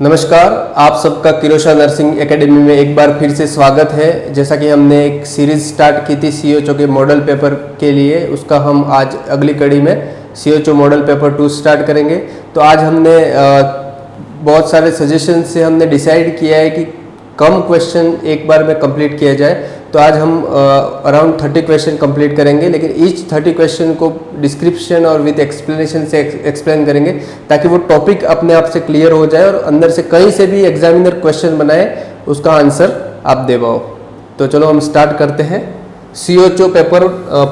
नमस्कार, आप सबका किरोशा नर्सिंग एकेडमी में एक बार फिर से स्वागत है। जैसा कि हमने एक सीरीज़ स्टार्ट की थी सीओएचओ के मॉडल पेपर के लिए, उसका हम आज अगली कड़ी में सीओएचओ मॉडल पेपर 2 स्टार्ट करेंगे। तो आज हमने बहुत सारे सजेशन से हमने डिसाइड किया है कि कम क्वेश्चन एक बार में कंप्लीट किया जाए। तो आज हम अराउंड 30 क्वेश्चन कंप्लीट करेंगे, लेकिन ईच 30 क्वेश्चन को डिस्क्रिप्शन और विद एक्सप्लेनेशन से एक्सप्लेन करेंगे ताकि वो टॉपिक अपने आप से क्लियर हो जाए और अंदर से कहीं से भी एग्जामिनर क्वेश्चन बनाए उसका आंसर आप दे पाओ। तो चलो हम स्टार्ट करते हैं सीओएचओ पेपर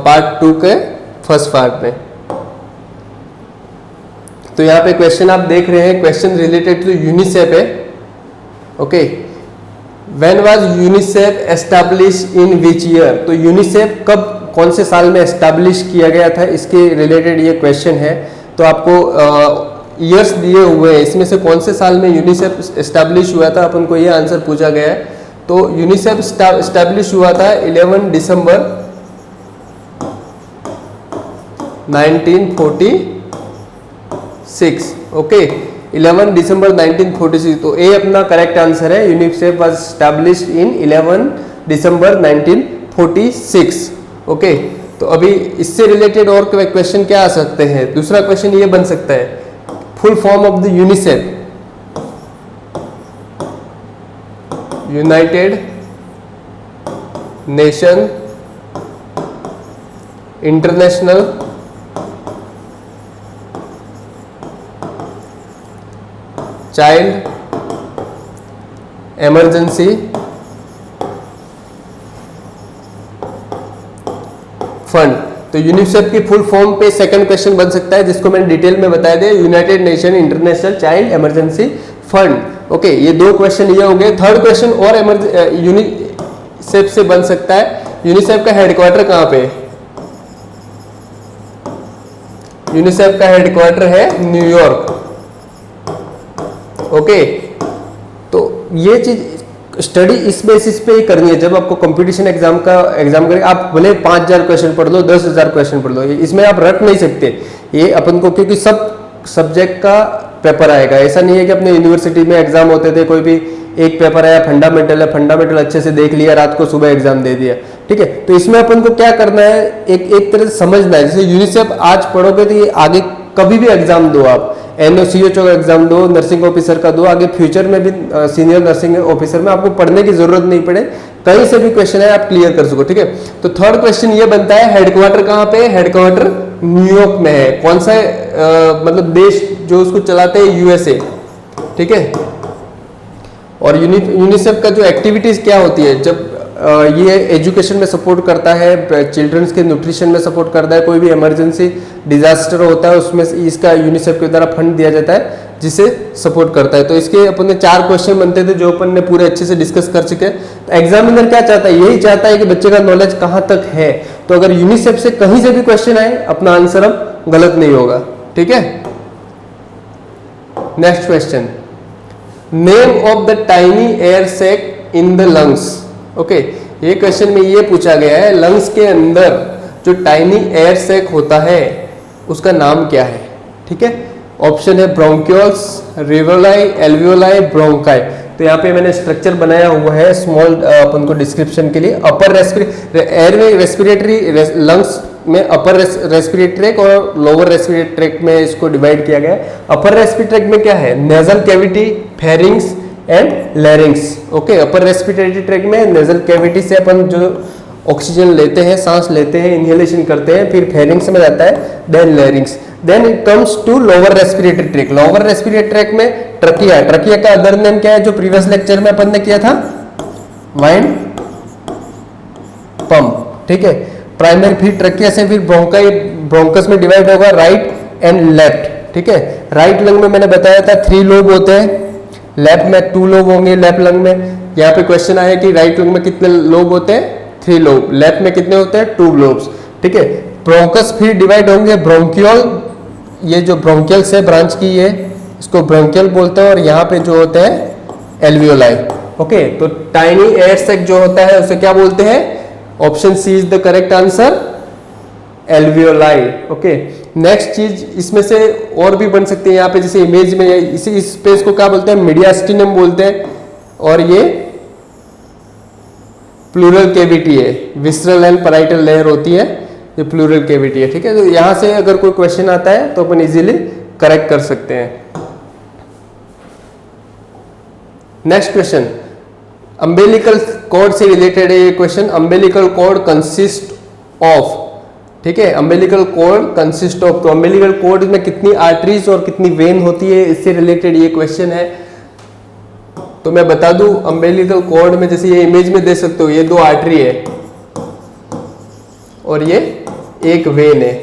पार्ट 2 के फर्स्ट पार्ट में। तो यहाँ पे क्वेश्चन आप देख रहे हैं, क्वेश्चन रिलेटेड टू यूनिसेफ है। Okay, when was UNICEF establish in which year? तो यूनिसेफ कब, कौन से साल में एस्टैब्लिश किया गया था, इसके रिलेटेड ये क्वेश्चन है। तो आपको ईयर्स दिए हुए हैं, इसमें से कौन से साल में यूनिसेफ एस्टैब्लिश हुआ था, अपन को ये आंसर पूछा गया है। तो यूनिसेफ एस्टैब्लिश हुआ था 11 दिसंबर 1946। ओके, 11 दिसंबर 1946। तो ए अपना करेक्ट आंसर है। UNICEF was established in 11 December 1946। Okay, तो अभी इससे रिलेटेड और क्वेश्चन क्या आ सकते हैं? दूसरा क्वेश्चन ये बन सकता है, full form of the UNICEF, United nation international child emergency fund. तो यूनिसेफ की फुल फॉर्म पे सेकंड क्वेश्चन बन सकता है, जिसको मैंने डिटेल में बताया दिया, United nation international child emergency fund. Okay, ये दो क्वेश्चन ये हो गए। थर्ड क्वेश्चन और यूनिसेफ से बन सकता है, यूनिसेफ का हेडक्वार्टर कहाँ पे है? यूनिसेफ का हेडक्वार्टर है न्यूयॉर्क। ओके, तो ये चीज स्टडी इस बेसिस पे ही करनी है। जब आपको कंपटीशन एग्जाम करें, आप भले 5000 क्वेश्चन पढ़ लो, 10,000 क्वेश्चन पढ़ लो, इसमें आप रट नहीं सकते ये अपन को, क्योंकि सब सब्जेक्ट का पेपर आएगा। ऐसा नहीं है कि अपने यूनिवर्सिटी में एग्जाम होते थे, कोई भी एक पेपर आया फंडामेंटल है, फंडामेंटल अच्छे से देख लिया, रात को सुबह एग्जाम दे दिया, ठीक है। तो इसमें अपन को क्या करना है, एक तरह से समझना है। जैसे यूनिसेफ आज पढ़ोगे तो ये आगे कभी भी एग्जाम दो, आप सीओएचओ का एग्जाम दो, नर्सिंग ऑफिसर का दो, आगे फ्यूचर में भी सीनियर नर्सिंग ऑफिसर में आपको पढ़ने की जरूरत नहीं पड़े, कहीं से भी क्वेश्चन है आप क्लियर कर सको, ठीक है। तो थर्ड क्वेश्चन ये बनता है, हेडक्वार्टर कहाँ पे? हेडक्वार्टर न्यूयॉर्क में है। कौन सा मतलब देश जो उसको चलाते हैं? यूएसए, ठीक है। और यूनिसेफ का जो एक्टिविटीज क्या होती है, जब ये एजुकेशन में सपोर्ट करता है, चिल्ड्रंस के न्यूट्रिशन में सपोर्ट करता है, कोई भी इमरजेंसी डिजास्टर होता है उसमें इसका यूनिसेफ के द्वारा फंड दिया जाता है, जिसे सपोर्ट करता है। तो इसके अपन ने 4 क्वेश्चन बनते थे जो अपन ने पूरे अच्छे से डिस्कस कर चुके हैं। तो एग्जामिनर क्या चाहता है? यही चाहता है कि बच्चे का नॉलेज कहाँ तक है। तो अगर यूनिसेफ से कहीं से भी क्वेश्चन आए, अपना आंसर अब गलत नहीं होगा, ठीक है। Next question, name of the tiny air sac in the lungs. Okay, ये क्वेश्चन में ये पूछा गया है, लंग्स के अंदर जो टाइनी एयर सैक होता है उसका नाम क्या है, ठीक है। ऑप्शन है ब्रोंक्यूल्स, रिवोलाई, एल्वियोलाई, ब्रोंकाई। तो यहाँ पे मैंने स्ट्रक्चर बनाया हुआ है स्मॉल अपन को डिस्क्रिप्शन के लिए। अपर एयरवे रेस्पिरेटरी लंग्स में अपर रेस्पिरेटरी ट्रैक और लोअर रेस्पिरेटरी ट्रैक में इसको डिवाइड किया गया है। अपर रेस्पिरेटरी ट्रैक में क्या है? Nasal cavity, pharynx and लैरिंग्स। Okay, upper respiratory tract में नेजल कैविटी से अपन जो ऑक्सीजन लेते हैं, सांस लेते हैं, इनहेलेशन करते हैं, फिर फेरिंग्स में जाता है, then larynx, then it comes to lower respiratory tract. Lower respiratory tract में ट्रकिया है। ट्रकिया का अदर नेम क्या है, जो प्रीवियस लेक्चर में अपन ने किया था? वाइन पंप, ठीक है। प्राइमरी, फिर ट्रकिया से फिर ब्रोंकाई, ब्रोंकस में डिवाइड होगा राइट एंड लेफ्ट, ठीक है। राइट लंग में मैंने बताया था 3 लोब होते हैं, लेफ्ट में 2 लोब होंगे लेफ्ट लंग में। यहाँ पे क्वेश्चन आया कि राइट लंग में कितने लोब होते हैं? 3 लोब। लेफ्ट में कितने होते हैं? 2 लोब्स, ठीक है। ब्रोंकस फिर डिवाइड होंगे, ब्रोंकियल, ये जो ब्रोंकियल्स है ब्रांच की, ये इसको ब्रोंकियल बोलते हैं, और यहाँ पे जो होते हैं एल्वियोलाई। ओके, तो टाइनी एयर सैक जो होता है उसे क्या बोलते हैं? Option C is the correct answer, alveoli. Okay, next चीज इसमें से और भी बन सकती है यहाँ पे, जैसे इमेज में इस स्पेस को क्या बोलते हैं, मीडियास्टिनम बोलते हैं, और ये प्लूरल कैविटी है, विसरल एंड पैराइटल लेयर होती है, ये प्लूरल कैविटी है। ठीक है, तो यहां से अगर कोई क्वेश्चन आता है तो अपन इजीली करेक्ट कर सकते हैं। नेक्स्ट क्वेश्चन, अम्बिलिकल कॉर्ड से रिलेटेड है ये question. Umbilical cord consist of, ठीक है, अम्बिलिकल कॉर्ड कंसिस्ट ऑफ, तो अम्बिलिकल कॉर्ड में कितनी आर्टरीज और कितनी वेन होती है, इससे रिलेटेड ये क्वेश्चन है। तो मैं बता दूं, अम्बिलिकल कॉर्ड में जैसे ये इमेज में देख सकते हो, ये 2 आर्टरी है और ये एक वेन है।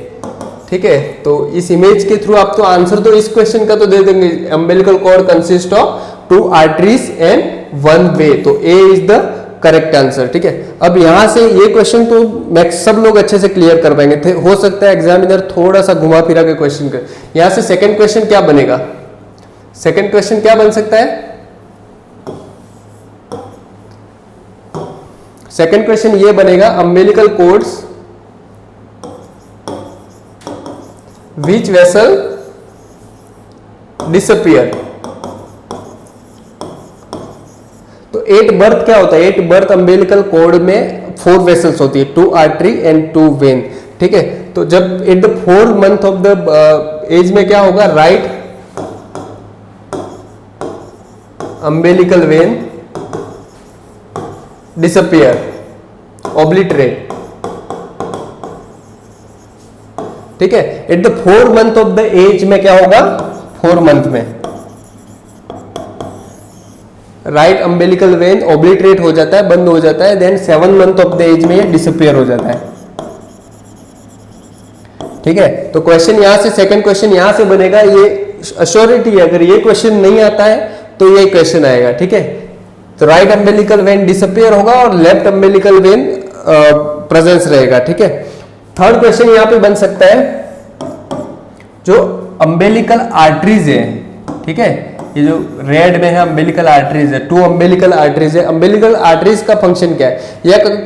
ठीक है, तो इस इमेज के थ्रू आप तो आंसर तो इस क्वेश्चन का तो दे देंगे, umbilical cord consist of 2 arteries and 1 vein, तो A is the correct answer. ठीक है, अब यहां से ये क्वेश्चन तो मैक्स सब लोग अच्छे से क्लियर कर पाएंगे थे। हो सकता है एग्जामिनर थोड़ा सा घुमा फिरा के क्वेश्चन कर। यहां से सेकंड क्वेश्चन क्या बनेगा, सेकंड क्वेश्चन क्या बन सकता है, सेकंड क्वेश्चन ये बनेगा, अम्बिलिकल कॉर्ड्स विच वेसल डिसअपियर। तो एट बर्थ क्या होता है, एट बर्थ अम्बिलिकल कॉर्ड में 4 वेसल्स होती है, 2 आर्टरी एंड 2 वेन। ठीक है, तो जब at the 4th month of the age में क्या होगा, right umbilical vein disappear, obliterate. ठीक है, at the 4th month of the age में क्या होगा, 4 मंथ में राइट अम्बिलिकल वेन ऑब्लिटरेट हो जाता है, बंद हो जाता है, then 7th month of the age में ये डिसअपियर हो जाता है। ठीक है, तो क्वेश्चन यहां से, सेकंड क्वेश्चन यहां से बनेगा, ये अश्योरिटी है, अगर ये क्वेश्चन नहीं आता है तो ये क्वेश्चन आएगा। ठीक है, तो राइट अम्बिलिकल वेन डिसअपियर होगा और लेफ्ट अम्बिलिकल वेन प्रेजेंस रहेगा। ठीक है, थर्ड क्वेश्चन यहां पे बन सकता है, जो अम्बिलिकल आर्टरीज है, ठीक है, ये जो रेड में है अम्बिलिकल आर्टरीज है, 2 अम्बिलिकल आर्टरीज है। अम्बिलिकल आर्टरीज का फंक्शन क्या है,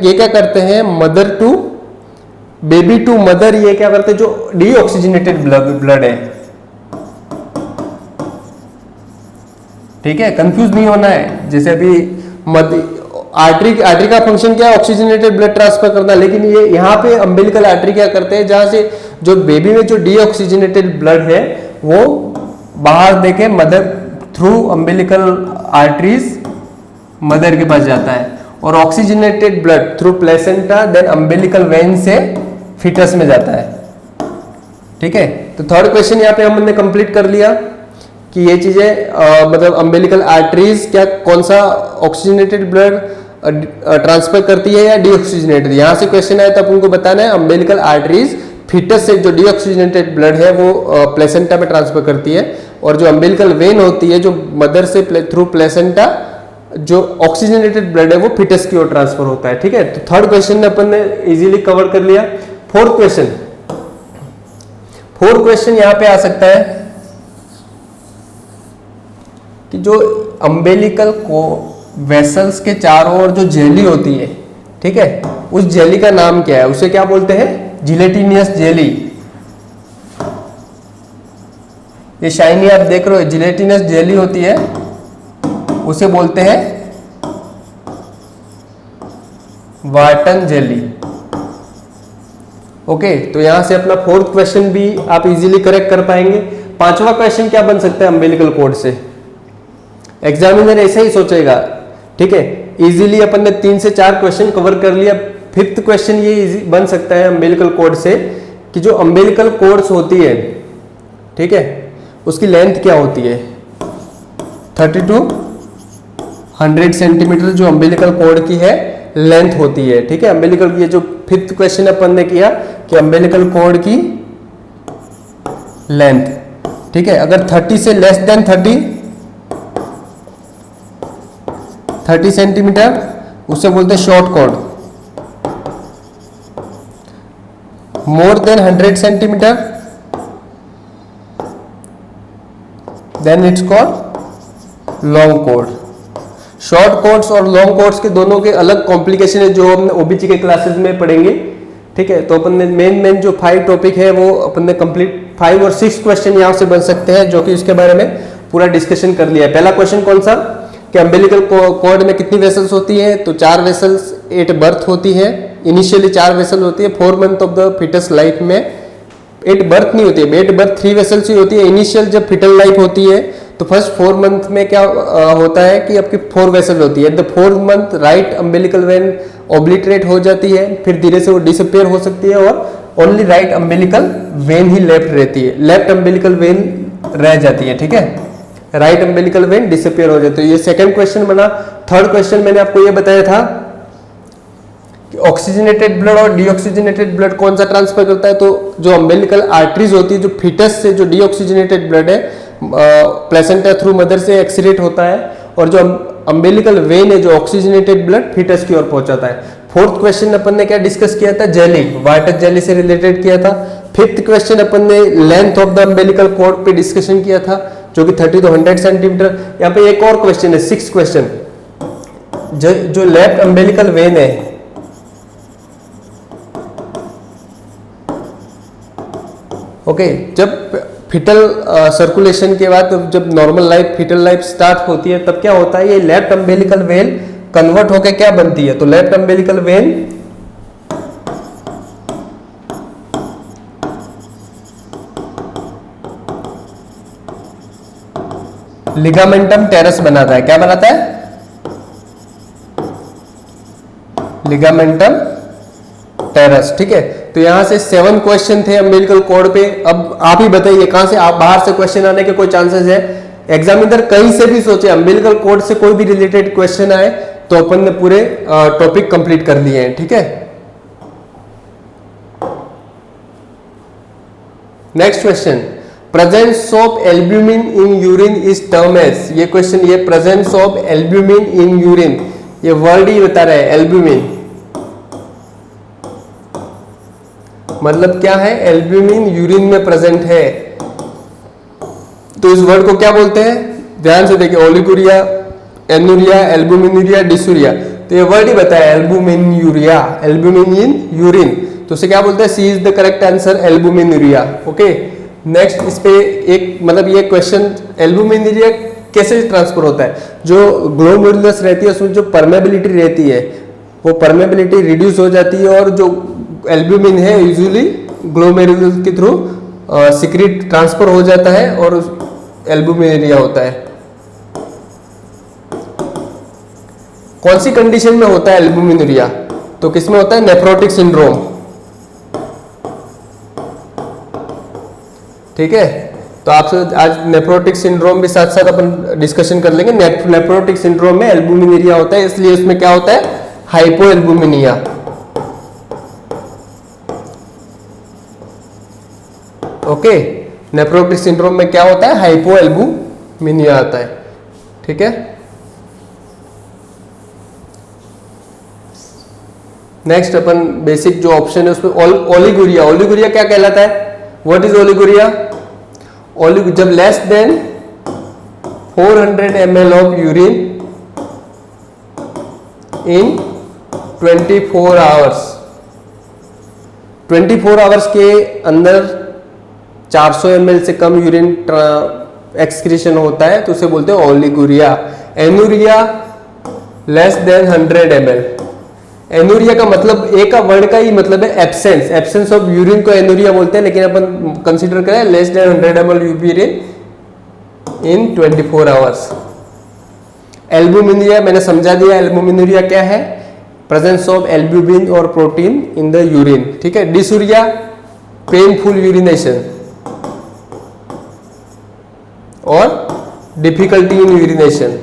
ये क्या करते हैं, mother to baby to mother, ये क्या करते हैं, जो डीऑक्सीजनेटेड ब्लड है। ठीक है, कंफ्यूज नहीं होना है, जैसे अभी आर्टरी का फंक्शन क्या है, ऑक्सीजनेटेड ब्लड ट्रांसफर करना, लेकिन ये यहाँ पे अम्बिलिकल आर्टरी क्या करते हैं, जहां से जो बेबी में जो डीऑक्सीजनेटेड ब्लड है वो बाहर देके mother through umbilical arteries mother के पास जाता है, और oxygenated blood through placenta then umbilical vein से फीटस में जाता है। ठीक है, तो थर्ड क्वेश्चन यहाँ पे हमने कंप्लीट कर लिया कि ये चीजें मतलब अम्बिलिकल आर्टरीज क्या कौन सा ऑक्सीजनेटेड ब्लड ट्रांसफर करती है या डीऑक्सीजनेटेड। यहां से क्वेश्चन आया तो आपको बताना है अम्बिलिकल आर्टरीज फीटस से जो डीऑक्सीजनेटेड ब्लड है वो प्लेसेंटा में ट्रांसफर करती है, और जो अम्बिलिकल वेन होती है जो मदर से थ्रू प्लेसेंटा जो ऑक्सीजनेटेड ब्लड है वो फीटस की ओर ट्रांसफर होता है। ठीक है, तो थर्ड क्वेश्चन अपन ने इजीली कवर कर लिया। फोर्थ क्वेश्चन यहां पे आ सकता है कि जो अम्बिलिकल को वेसल्स के चारों ओर जो जेली होती है, ठीक है, उस जेली का नाम क्या है, उसे क्या बोलते हैं, जिलेटिनियस जेली। ये शाइनी आप देख रहे हो, जिलेटिनस जेली होती है, उसे बोलते हैं वाटन जेली। ओके, तो यहां से अपना फोर्थ क्वेश्चन भी आप इजीली करेक्ट कर पाएंगे। पांचवा क्वेश्चन क्या बन सकता है अम्बिलिकल कॉर्ड से, एग्जामिनर ऐसा ही सोचेगा। ठीक है, इजीली अपन ने 3 से 4 क्वेश्चन कवर कर लिया। फिफ्थ क्वेश्चन ये बन सकता है अम्बिलिकल कॉर्ड से कि जो अम्बिलिकल कॉर्ड्स होती है, ठीक है, उसकी लेंथ क्या होती है, 30 to 100 सेंटीमीटर जो अम्बिलिकल कॉर्ड की है लेंथ होती है। ठीक है, अम्बिलिकल, ये जो फिफ्थ क्वेश्चन अपन ने किया कि अम्बिलिकल कॉर्ड की लेंथ, ठीक है, अगर 30 से लेस देन 30 सेंटीमीटर उसे बोलते हैं short cord, more than 100 centimetre then it's called long cord. Short cords और लॉन्ग कॉर्ड्स के दोनों के अलग कॉम्प्लिकेशन है जो हम ओबीजी के क्लासेस में पढ़ेंगे। ठीक है, तो अपन ने मेन जो 5 टॉपिक है वो अपन ने कंप्लीट 5 और 6 क्वेश्चन यहाँ से बन सकते हैं, जो कि इसके बारे में पूरा डिस्कशन कर लिया है। पहला क्वेश्चन कौन सा कि अम्बिलिकल कॉर्ड में कितनी वेसल्स होती है, तो 4 वेसल्स एट बर्थ होती है। इनिशियली 4 वेसल होती है 4 month of the foetus life में। एट बर्थ नहीं होती है, एट बर्थ 3 वेसल्स ही होती है। इनिशियल जब फिटल लाइफ होती है तो फर्स्ट 4 मंथ में क्या होता है कि आपकी 4 वेसल होती है। The 4th month right umbilical when obliterate हो जाती है, फिर धीरे से वो डिसअपियर हो सकती है और only right umbilical when he left रहती है, लेफ्ट अम्बिलिकल वेन रह जाती है। ठीक है, राइट अम्बिलिकल वेन डिसअपियर हो जाती है। ये सेकंड क्वेश्चन बना। थर्ड क्वेश्चन मैंने आपको ये बताया था कि ऑक्सीजनेटेड ब्लड और डीऑक्सीजनेटेड ब्लड कौन सा ट्रांसफर करता है, तो जो अम्बिलिकल आर्टरीज होती है, जो फिटस से जो डीऑक्सीजनेटेड ब्लड है प्लेसेंटा थ्रू मदर से एक्सीडेट होता है, और जो अम्बिलिकल वेन है जो ऑक्सीजनेटेड ब्लड फिटस की ओर पहुंचाता है। फोर्थ क्वेश्चन अपन ने क्या डिस्कस किया था, जेली, वाटर जेली से रिलेटेड किया था। फिफ्थ क्वेश्चन अपन ने length of the umbilical cord पे डिस्कशन किया था, जो कि 30 to 100 सेंटीमीटर। यहाँ पे एक और क्वेश्चन है, 6th क्वेश्चन, जो लेफ्ट अम्बिलिकल वेन है, ओके, जब फिटल सर्कुलेशन के बाद जब normal life foetal life start होती है तब क्या होता है, ये लेफ्ट अम्बिलिकल वेन कन्वर्ट होकर क्या बनती है, तो left umbilical vein ligamentum teres बनाता है। क्या बनाता है, लिगामेंटम टेरस। ठीक है, तो यहां से 7 क्वेश्चन थे अम्बिलिकल कॉर्ड पे। अब आप ही बताइए कहां से आप बाहर से क्वेश्चन आने के कोई चांसेस है? एग्जामिनर कहीं से भी सोचे अम्बिलिकल कॉर्ड से कोई भी रिलेटेड क्वेश्चन आए तो अपन ने पूरे टॉपिक कंप्लीट कर लिए हैं। ठीक है, next question, presence of albumin in urine is term as. ये क्वेश्चन, ये presence of albumin in urine, ये वर्ड ही बता रहा है। एल्ब्यूमिन मतलब क्या है, एल्ब्यूमिन यूरिन में प्रेजेंट है, तो इस वर्ड को क्या बोलते हैं, ध्यान से देखिए, ओलिगुरिया, एनुरिया, एल्ब्यूमिनुरिया, डिसूरिया। तो ये वर्ड ही बताया, एल्ब्यूमिनुरिया, एल्ब्यूमिन इन यूरिन, तो उसे क्या बोलते हैं, C is the correct answer, albuminuria. Okay, next इस पे एक मतलब ये क्वेश्चन, एल्ब्यूमिनुरिया कैसे ट्रांसफर होता है, जो ग्लोमेरुलस रहती है उसमें जो परमेबिलिटी रहती है वो परमेबिलिटी रिड्यूस हो जाती है, और जो एल्ब्यूमिन है यूजुअली ग्लोमेरुलस के थ्रू सिक्रीट ट्रांसफर हो जाता है और एल्ब्यूमिनुरिया होता है। कौन सी कंडीशन में होता है एल्ब्यूमिनुरिया, तो किसमें होता है, नेफ्रोटिक सिंड्रोम। ठीक है, तो आपसे आज नेफ्रोटिक सिंड्रोम भी साथ साथ अपन डिस्कशन कर लेंगे। नेफ्रोटिक सिंड्रोम में एल्ब्यूमिनुरिया होता है, इसलिए उसमें क्या होता है, हाइपोएल्ब्यूमिनिया। ओके, नेफ्रोटिक सिंड्रोम में क्या होता है, हाइपोएल्ब्यूमिनिया आता है। ठीक है, नेक्स्ट अपन बेसिक जो ऑप्शन है उसमें ओलिगुरिया। ओलिगुरिया क्या कहलाता है, व्हाट इज ओलिगुरिया, जब less than 400 ml of urine in 24 hours, 24 hours के अंदर 400 ml से कम यूरिन एक्सक्रीशन होता है तो उसे बोलते हैं oliguria. Anuria less than 100 ml। Anuria का मतलब ए का वर्ड का ही मतलब है एब्सेंस, एब्सेंस ऑफ यूरिन को एनुरिया बोलते हैं, लेकिन अपन कंसीडर करें लेस देन 100 ml यूरिन इन 24 आवर्स। एल्ब्यूमिनुरिया मैंने समझा दिया, एल्ब्यूमिनुरिया क्या है, प्रेजेंस ऑफ एल्ब्यूमिन और प्रोटीन इन द यूरिन। ठीक है, डिसूरिया पेनफुल यूरिनेशन और difficulty in urination,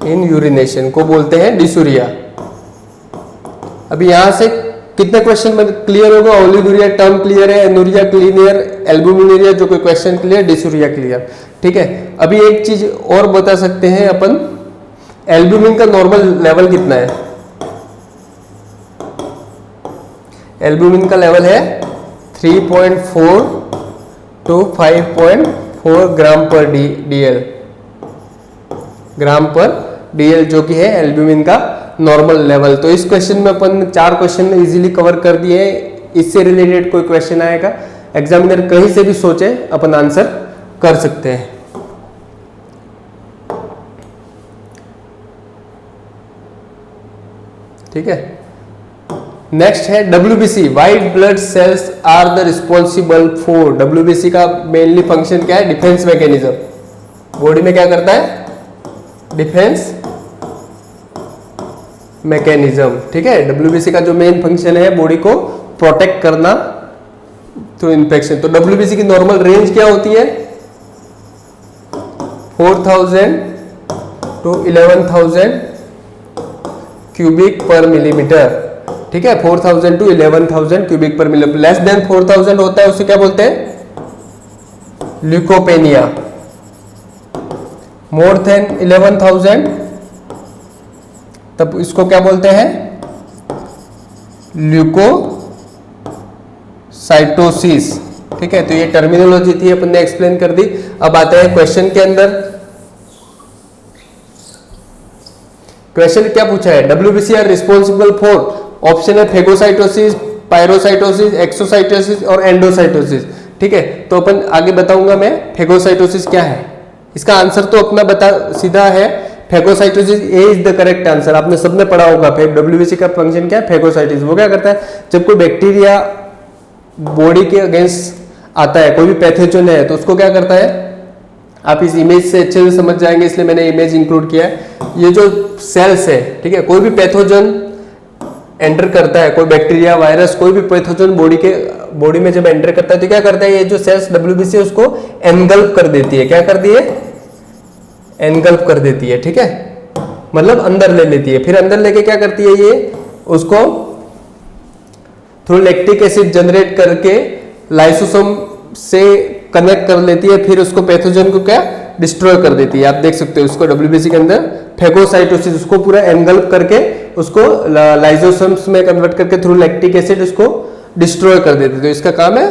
in urination को बोलते हैं डिसूरिया। अभी यहां से कितने क्वेश्चन में क्लियर होगा, ओलिगुरिया टर्म क्लियर है, एनुरिया क्लियर, एल्ब्यूमिनुरिया जो कोई क्वेश्चन क्लियर, डिसूरिया क्लियर। ठीक है, अभी एक चीज और बता सकते हैं अपन, एल्ब्यूमिन का नॉर्मल लेवल कितना है, एल्ब्यूमिन का लेवल है 3.4 to 5.4 ग्राम पर डीएल, ग्राम पर डीएल जो कि है एल्ब्यूमिन का नॉर्मल लेवल। तो इस क्वेश्चन में अपन 4 क्वेश्चन इजीली कवर कर दिए। इससे रिलेटेड कोई क्वेश्चन आएगा, एग्जामिनर कहीं से भी सोचे अपन आंसर कर सकते हैं। ठीक है, नेक्स्ट है WBC, white blood cells are the responsible for. WBC का मेनली फंक्शन क्या है? Defence mechanism. बॉडी में क्या करता है? Defence mechanism. ठीक है, WBC का जो मेन फंक्शन है बॉडी को प्रोटेक्ट करना थ्रू इन्फेक्शन। तो WBC की नॉर्मल रेंज क्या होती है? 4000 to 11000 क्यूबिक पर मिलीमीटर। ठीक है, 4000 to 11000 क्यूबिक पर मिलीमीटर। लेस देन 4000 होता है उसे क्या बोलते हैं? ल्यूकोपेनिया। मोर देन 11000 तब इसको क्या बोलते हैं? ल्यूकोसाइटोसिस। ठीक है, तो ये टर्मिनोलॉजी थी, अपन ने एक्सप्लेन कर दी। अब आते हैं क्वेश्चन के अंदर। क्वेश्चन क्या पूछा है? WBC are responsible for, option है फेगोसाइटोसिस, पायरोसाइटोसिस, एक्सोसाइटोसिस और एंडोसाइटोसिस। ठीक है, तो अपन आगे बताऊंगा मैं फेगोसाइटोसिस क्या है। इसका आंसर तो अपना बता सीधा है, phagocytosis A is the correct answer. आपने सबने पढ़ा होगा WBC का फंक्शन क्या है? फेगोसाइटिस। वो क्या करता है? जब कोई बैक्टीरिया बॉडी के अगेंस्ट आता है, कोई भी पैथोजन है, तो उसको क्या करता है? आप इस इमेज से अच्छे से समझ जाएंगे, इसलिए मैंने इमेज इंक्लूड किया है। ये जो सेल्स है, ठीक है, कोई भी पैथोजन एंटर करता है, कोई बैक्टीरिया, वायरस, कोई भी पैथोजन बॉडी में जब एंटर करता है तो क्या करता है? ये जो सेल्स WBC है उसको एनगल्फ कर देती है। क्या कर दी है? एनगल्फ कर देती है। ठीक है, मतलब अंदर ले लेती है। फिर अंदर लेके क्या करती है? ये उसको थ्रू लैक्टिक एसिड जनरेट करके लाइसोसोम से कनेक्ट कर लेती है, फिर उसको पैथोजन को क्या डिस्ट्रॉय कर देती है। आप देख सकते हो उसको WBC के अंदर फेगोसाइटोसिस, उसको पूरा एनगल्फ करके उसको लाइसोसोम्स में कन्वर्ट करके थ्रू लैक्टिक एसिड उसको डिस्ट्रॉय कर देती है। तो इसका काम है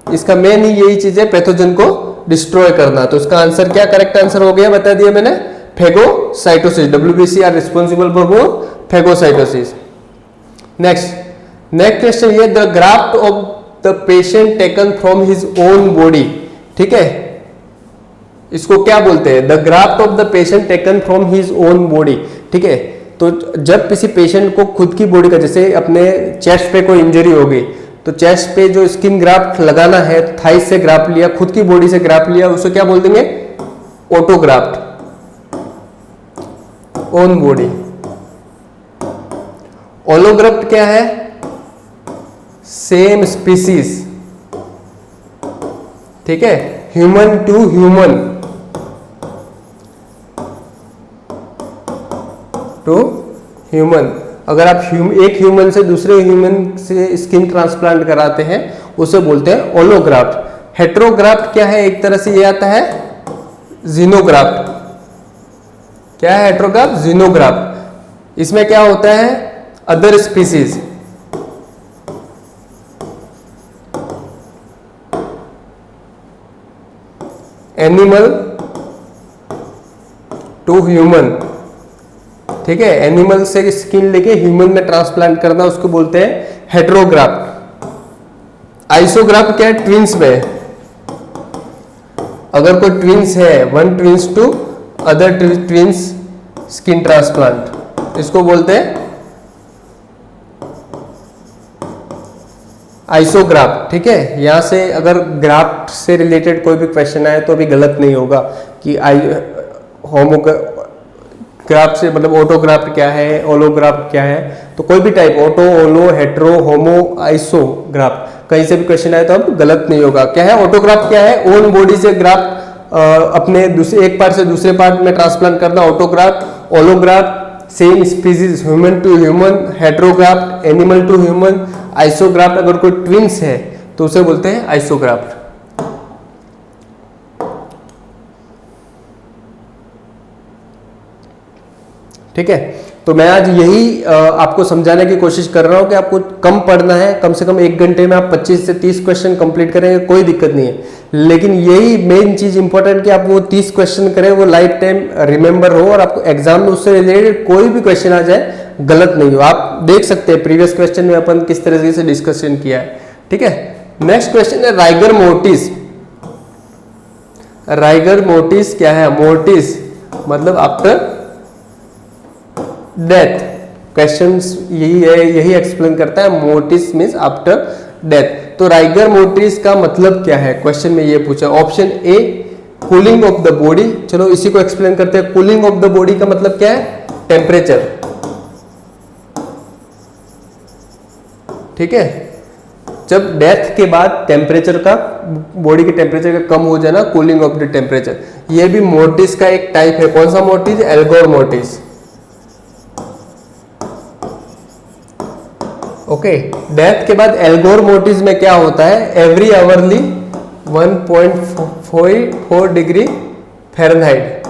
इसका मेन ही यही चीज है, पैथोजन को डिस्ट्रॉय करना। तो इसका आंसर क्या करेक्ट आंसर हो गया? बता दिया मैंने, phagocytosis. WBC are responsible for phagocytosis. Next question ये, the graft of the patient taken from his own body. ठीक है, इसको क्या बोलते हैं? The graft of the patient taken from his own body. ठीक है, तो जब किसी पेशेंट को खुद की बॉडी का, जैसे अपने चेस्ट पे कोई इंजरी हो गई तो चेस्ट पे जो स्किन ग्राफ्ट लगाना है, थाइस से ग्राफ्ट लिया, खुद की बॉडी से ग्राफ्ट लिया, उसे क्या बोल देंगे? Autographed, own body. ओलोग्राफ्ट क्या है? Same species. ठीक है, human to human to human. अगर आप एक ह्यूमन से दूसरे ह्यूमन से स्किन ट्रांसप्लांट कराते हैं उसे बोलते हैं ओलोग्राफ्ट। हेट्रोग्राफ्ट क्या है? एक तरह से ये आता है जीनोग्राफ्ट। क्या है हेट्रोग्राफ्ट? जीनोग्राफ्ट। इसमें क्या होता है? Other species, animal to human. ठीक है, एनिमल से स्किन लेके ह्यूमन में ट्रांसप्लांट करना, उसको बोलते हैं हेट्रोग्राफ्ट। आइसोग्राफ्ट क्या है? ट्विंस में, अगर कोई ट्विंस है, one twins to other twins skin transplant, इसको बोलते हैं आइसोग्राफ्ट। ठीक है, यहां से अगर ग्राफ्ट से रिलेटेड कोई भी क्वेश्चन आए तो अभी गलत नहीं होगा कि ग्राफ्ट से मतलब ऑटोग्राफ्ट क्या है, ओलोग्राफ्ट क्या है, तो कोई भी टाइप, ऑटो, ओलो, हेट्रो, होमो, आइसोग्राफ्ट, कहीं से भी क्वेश्चन आए तो अब गलत नहीं होगा। क्या है ऑटोग्राफ्ट? क्या है? ओन बॉडी से ग्राफ्ट अपने एक पार्ट से दूसरे पार्ट में ट्रांसप्लांट करना, autograft. Allograft same species, human to human. Heterograft animal to human. Isograft अगर कोई ट्विंस है तो उसे बोलते हैं आइसोग्राफ्ट। ठीक है, तो मैं आज यही आपको समझाने की कोशिश कर रहा हूँ कि आपको कम पढ़ना है, कम से कम 1 घंटे में आप 25 से 30 क्वेश्चन कंप्लीट करेंगे, कोई दिक्कत नहीं है। लेकिन यही मेन चीज इंपॉर्टेंट कि आप वो 30 क्वेश्चन करें, वो लाइफ टाइम रिमेंबर हो और आपको एग्जाम में उससे रिलेटेड कोई भी क्वेश्चन आ जाए गलत नहीं हो। आप देख सकते हैं प्रीवियस क्वेश्चन में अपन किस तरीके से डिस्कशन किया है। ठीक है, नेक्स्ट क्वेश्चन है राइगर मोर्टिस। राइगर मोर्टिस क्या है? मोर्टिस मतलब आफ्टर डेथ। क्वेश्चन यही है, यही एक्सप्लेन करता है। Mortis means after death. तो राइगर मोर्टिस का मतलब क्या है, क्वेश्चन में ये पूछा। Option A cooling of the body. चलो इसी को एक्सप्लेन करते हैं। कूलिंग ऑफ द बॉडी का मतलब क्या है? टेम्परेचर। ठीक है, जब डेथ के बाद टेम्परेचर का, बॉडी के टेम्परेचर का कम हो जाना, कूलिंग ऑफ द टेम्परेचर। ये भी मोर्टिस का एक टाइप है। कौन सा मोर्टिस? एल्गोर मोर्टिस। ओके, डेथ के बाद एल्गोर मोर्टिस में क्या होता है? Every hourly 1.4 degree Fahrenheit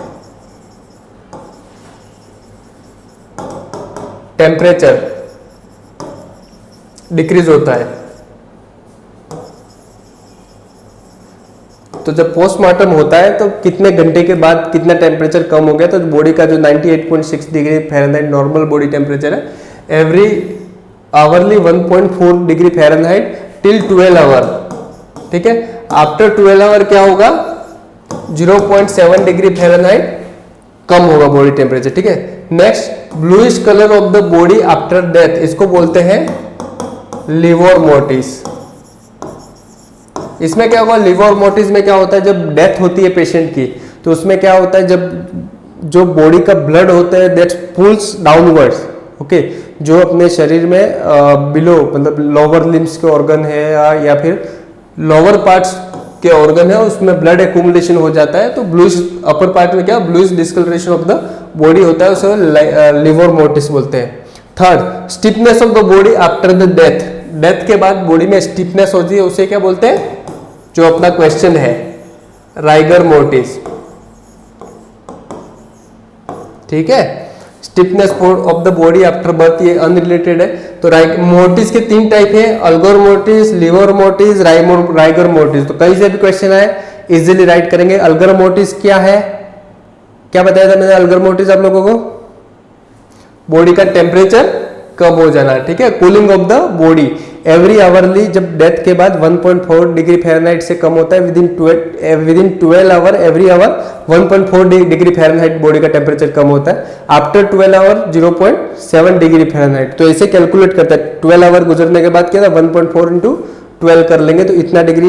temperature decrease होता है। तो जब पोस्टमार्टम होता है तो कितने घंटे के बाद कितना टेम्परेचर कम हो गया, तो बॉडी का जो 98.6 degree Fahrenheit normal body temperature है, every hourly 1.4 degree Fahrenheit till 12 hour. ठीक है, आफ्टर 12 आवर क्या होगा? 0.7 डिग्री फ़ारेनहाइट कम होगा बॉडी टेम्परेचर। ठीक है, next bluish colour of the body after death, इसको बोलते हैं लिवर मोर्टिस। इसमें क्या होगा? लिवर मोर्टिस में क्या होता है? जब डेथ होती है पेशेंट की, तो उसमें क्या होता है? जब जो बॉडी का ब्लड होता है दैट पुल्स डाउनवर्ड्स। ओके, जो अपने शरीर में बिलो मतलब लोअर लिम्स के ऑर्गन है या फिर लोअर पार्ट्स के ऑर्गन है, उसमें ब्लड एक्यूमुलेशन हो जाता है, तो ब्लूइश अपर पार्ट में क्या? Bluish discoloration of the body होता है, उसे लिवर मोर्टिस बोलते हैं। Third, stiffness of the body after the death. Death के बाद बॉडी में स्टिफनेस होती है, उसे क्या बोलते हैं? जो अपना क्वेश्चन है, राइगर मोर्टिस। ठीक है, stiffness of the body after birth, ये अनरिलेटेड है। तो मोर्टिस के 3 टाइप है, algor mortis, livor mortis, rigor mortis. तो कहीं से भी क्वेश्चन आए इजीली राइट करेंगे। अल्गर मोर्टिस क्या है? क्या बताया था मैंने? अल्गर मोर्टिस आप लोगों को बॉडी का टेम्परेचर कम हो जाना। ठीक है, cooling of the body every hourly, जब डेथ के बाद 1.4 डिग्री फ़ारेनहाइट से कम होता है, within 12 hour every hour 1.4 degree Fahrenheit बॉडी का टेम्परेचर कम होता है। After 12 hour 0.7 degree Fahrenheit. तो ऐसे कैलकुलेट करता है, 12 आवर गुजरने के बाद क्या था? 1.4 इंटू 12 कर लेंगे तो इतना डिग्री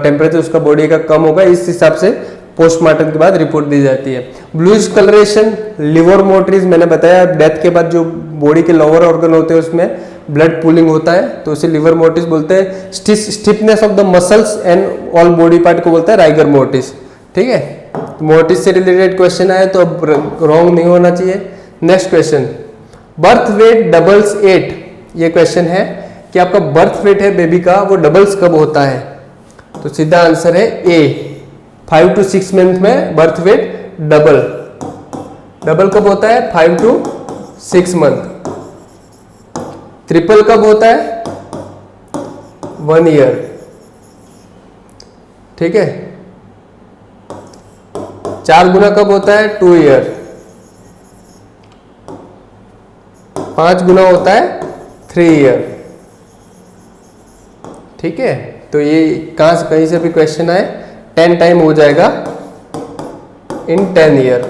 टेम्परेचर उसका बॉडी का कम होगा। इस हिसाब से पोस्टमार्टम के बाद रिपोर्ट दी जाती है। ब्लूइश कलरेशन, लिवर मोर्टिस मैंने बताया, डेथ के बाद जो बॉडी के लोअर ऑर्गन होते हैं उसमें ब्लड पूलिंग होता है, तो उसे लिवर मोर्टिस बोलते हैं। Stiffness of the muscles and all body part को बोलते हैं राइगर मोर्टिस। ठीक है, मोर्टिस से रिलेटेड क्वेश्चन आए तो अब रॉन्ग नहीं होना चाहिए। Next question, birth weight doubles 8। ये क्वेश्चन है कि आपका बर्थ वेट है बेबी का, वो डबल्स कब होता है? तो सीधा आंसर है ए, 5 to 6 मंथ में बर्थ वेट डबल। डबल कब होता है? 5 to 6 मंथ। ट्रिपल कब होता है? 1 ईयर। ठीक है, 4 गुना कब होता है? 2 ईयर। 5 गुना होता है 3 ईयर। ठीक है, तो ये कहीं से भी क्वेश्चन आए 10 टाइम हो जाएगा इन 10 ईयर।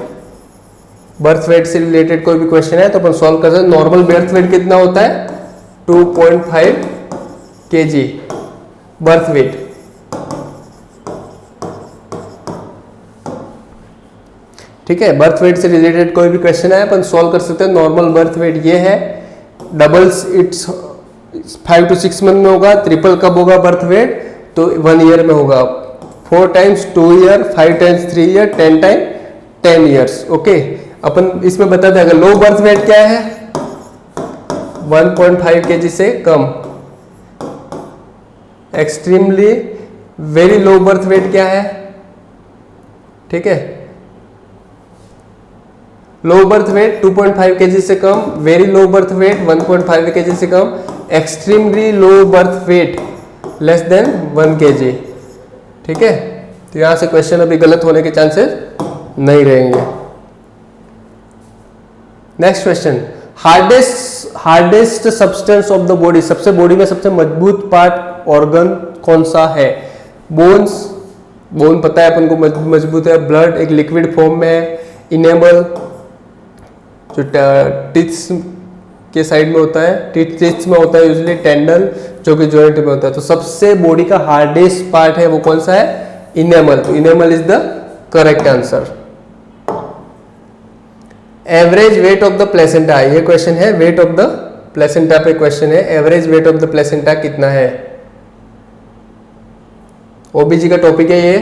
बर्थ वेट से रिलेटेड कोई भी क्वेश्चन है तो अपन सॉल्व कर सकते। नॉर्मल बर्थ वेट कितना होता है? 2.5 kg बर्थ वेट। ठीक है, बर्थ वेट से रिलेटेड कोई भी क्वेश्चन है अपन सॉल्व कर सकते हैं। नॉर्मल बर्थ वेट ये है, डबल्स इट्स 5 to 6 मंथ में होगा। ट्रिपल कब होगा बर्थ वेट? तो 1 ईयर में होगा। 4 times 2 year, 5 times 3 year, 10 time 10 years. Okay, अपन इसमें बता दें अगर लो बर्थ वेट क्या है? 1.5 kg से कम। Extremely very low birth weight क्या है? ठीक है, लो बर्थ वेट 2.5 kg से कम, very low birth weight 1.5 kg से कम, extremely low birth weight less than 1 kg। ठीक है, तो यहां से क्वेश्चन अभी गलत होने के चांसेस नहीं रहेंगे। Next question, hardest substance of the body, सबसे बॉडी में सबसे मजबूत पार्ट ऑर्गन कौन सा है? बोन्स, बोन पता है अपन को मजबूत है। ब्लड एक लिक्विड फॉर्म में है। इनेमल जो टिथ्स के साइड में होता है, टिथ्स में होता है यूजुअली। टेंडन जो कि जॉइंट में होता है। तो सबसे बॉडी का हार्डेस्ट पार्ट है वो कौन सा है? इनेमल। तो enamel is the correct answer. Average weight of the placenta, ये क्वेश्चन है वेट ऑफ द प्लेसेंटा पे क्वेश्चन है। Average weight of the placenta कितना है? ओबीजी का टॉपिक है ये।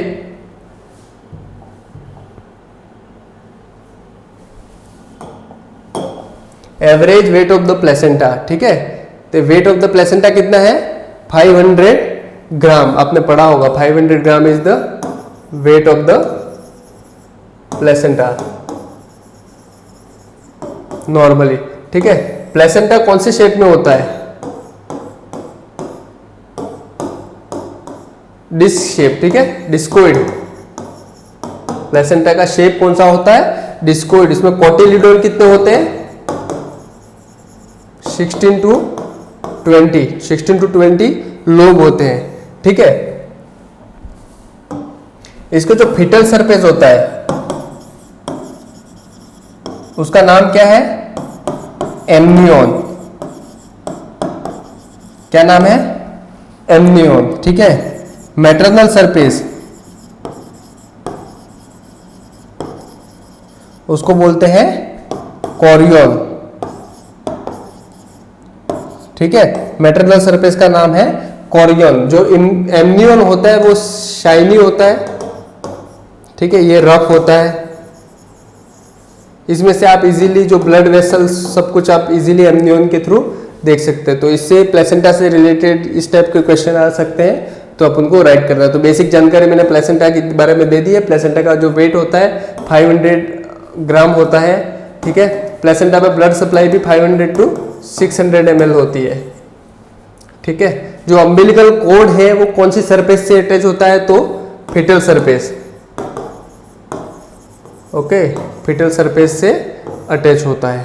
Average weight of the placenta, ठीक है। तो वेट ऑफ द प्लेसेंटा कितना है? 500 ग्राम। आपने पढ़ा होगा 500 gram is the weight of the placenta normally, ठीक है। प्लेसेंटा कौन से शेप में होता है? डिस्क शेप, ठीक है, डिस्कोइड। प्लेसेंटा का शेप कौन सा होता है? डिस्कोइड। इसमें कोटिलिडोन कितने होते हैं? 16 to 20 लोब होते हैं, ठीक है। इसका जो फिटल सरफेस होता है उसका नाम क्या है? एमनियन। क्या नाम है? एमनियन, ठीक है। मैटरनल सरफेस उसको बोलते हैं कोरियन, ठीक है। मैटरनल सरफेस का नाम है कोरियन। जो एमनियन होता है वो शाइनी होता है, ठीक है, ये रफ होता है। इसमें से आप इजीली जो ब्लड वेसल्स सब कुछ आप इजीली एमनियन के थ्रू देख सकते हैं। तो इससे प्लेसेंटा से रिलेटेड इस टाइप के क्वेश्चन आ सकते हैं, तो अपन को राइट करना है। तो बेसिक जानकारी मैंने प्लेसेंटा के बारे में दे दी है। प्लेसेंटा का जो वेट होता है 500 ग्राम होता है, ठीक है। प्लेसेंटा में ब्लड सप्लाई भी 500 to 600 ml होती है, ठीक है। जो अम्बिलिकल कॉर्ड है वो कौन सी सरफेस से अटैच होता है? तो foetal surface, okay, foetal surface से अटैच होता है।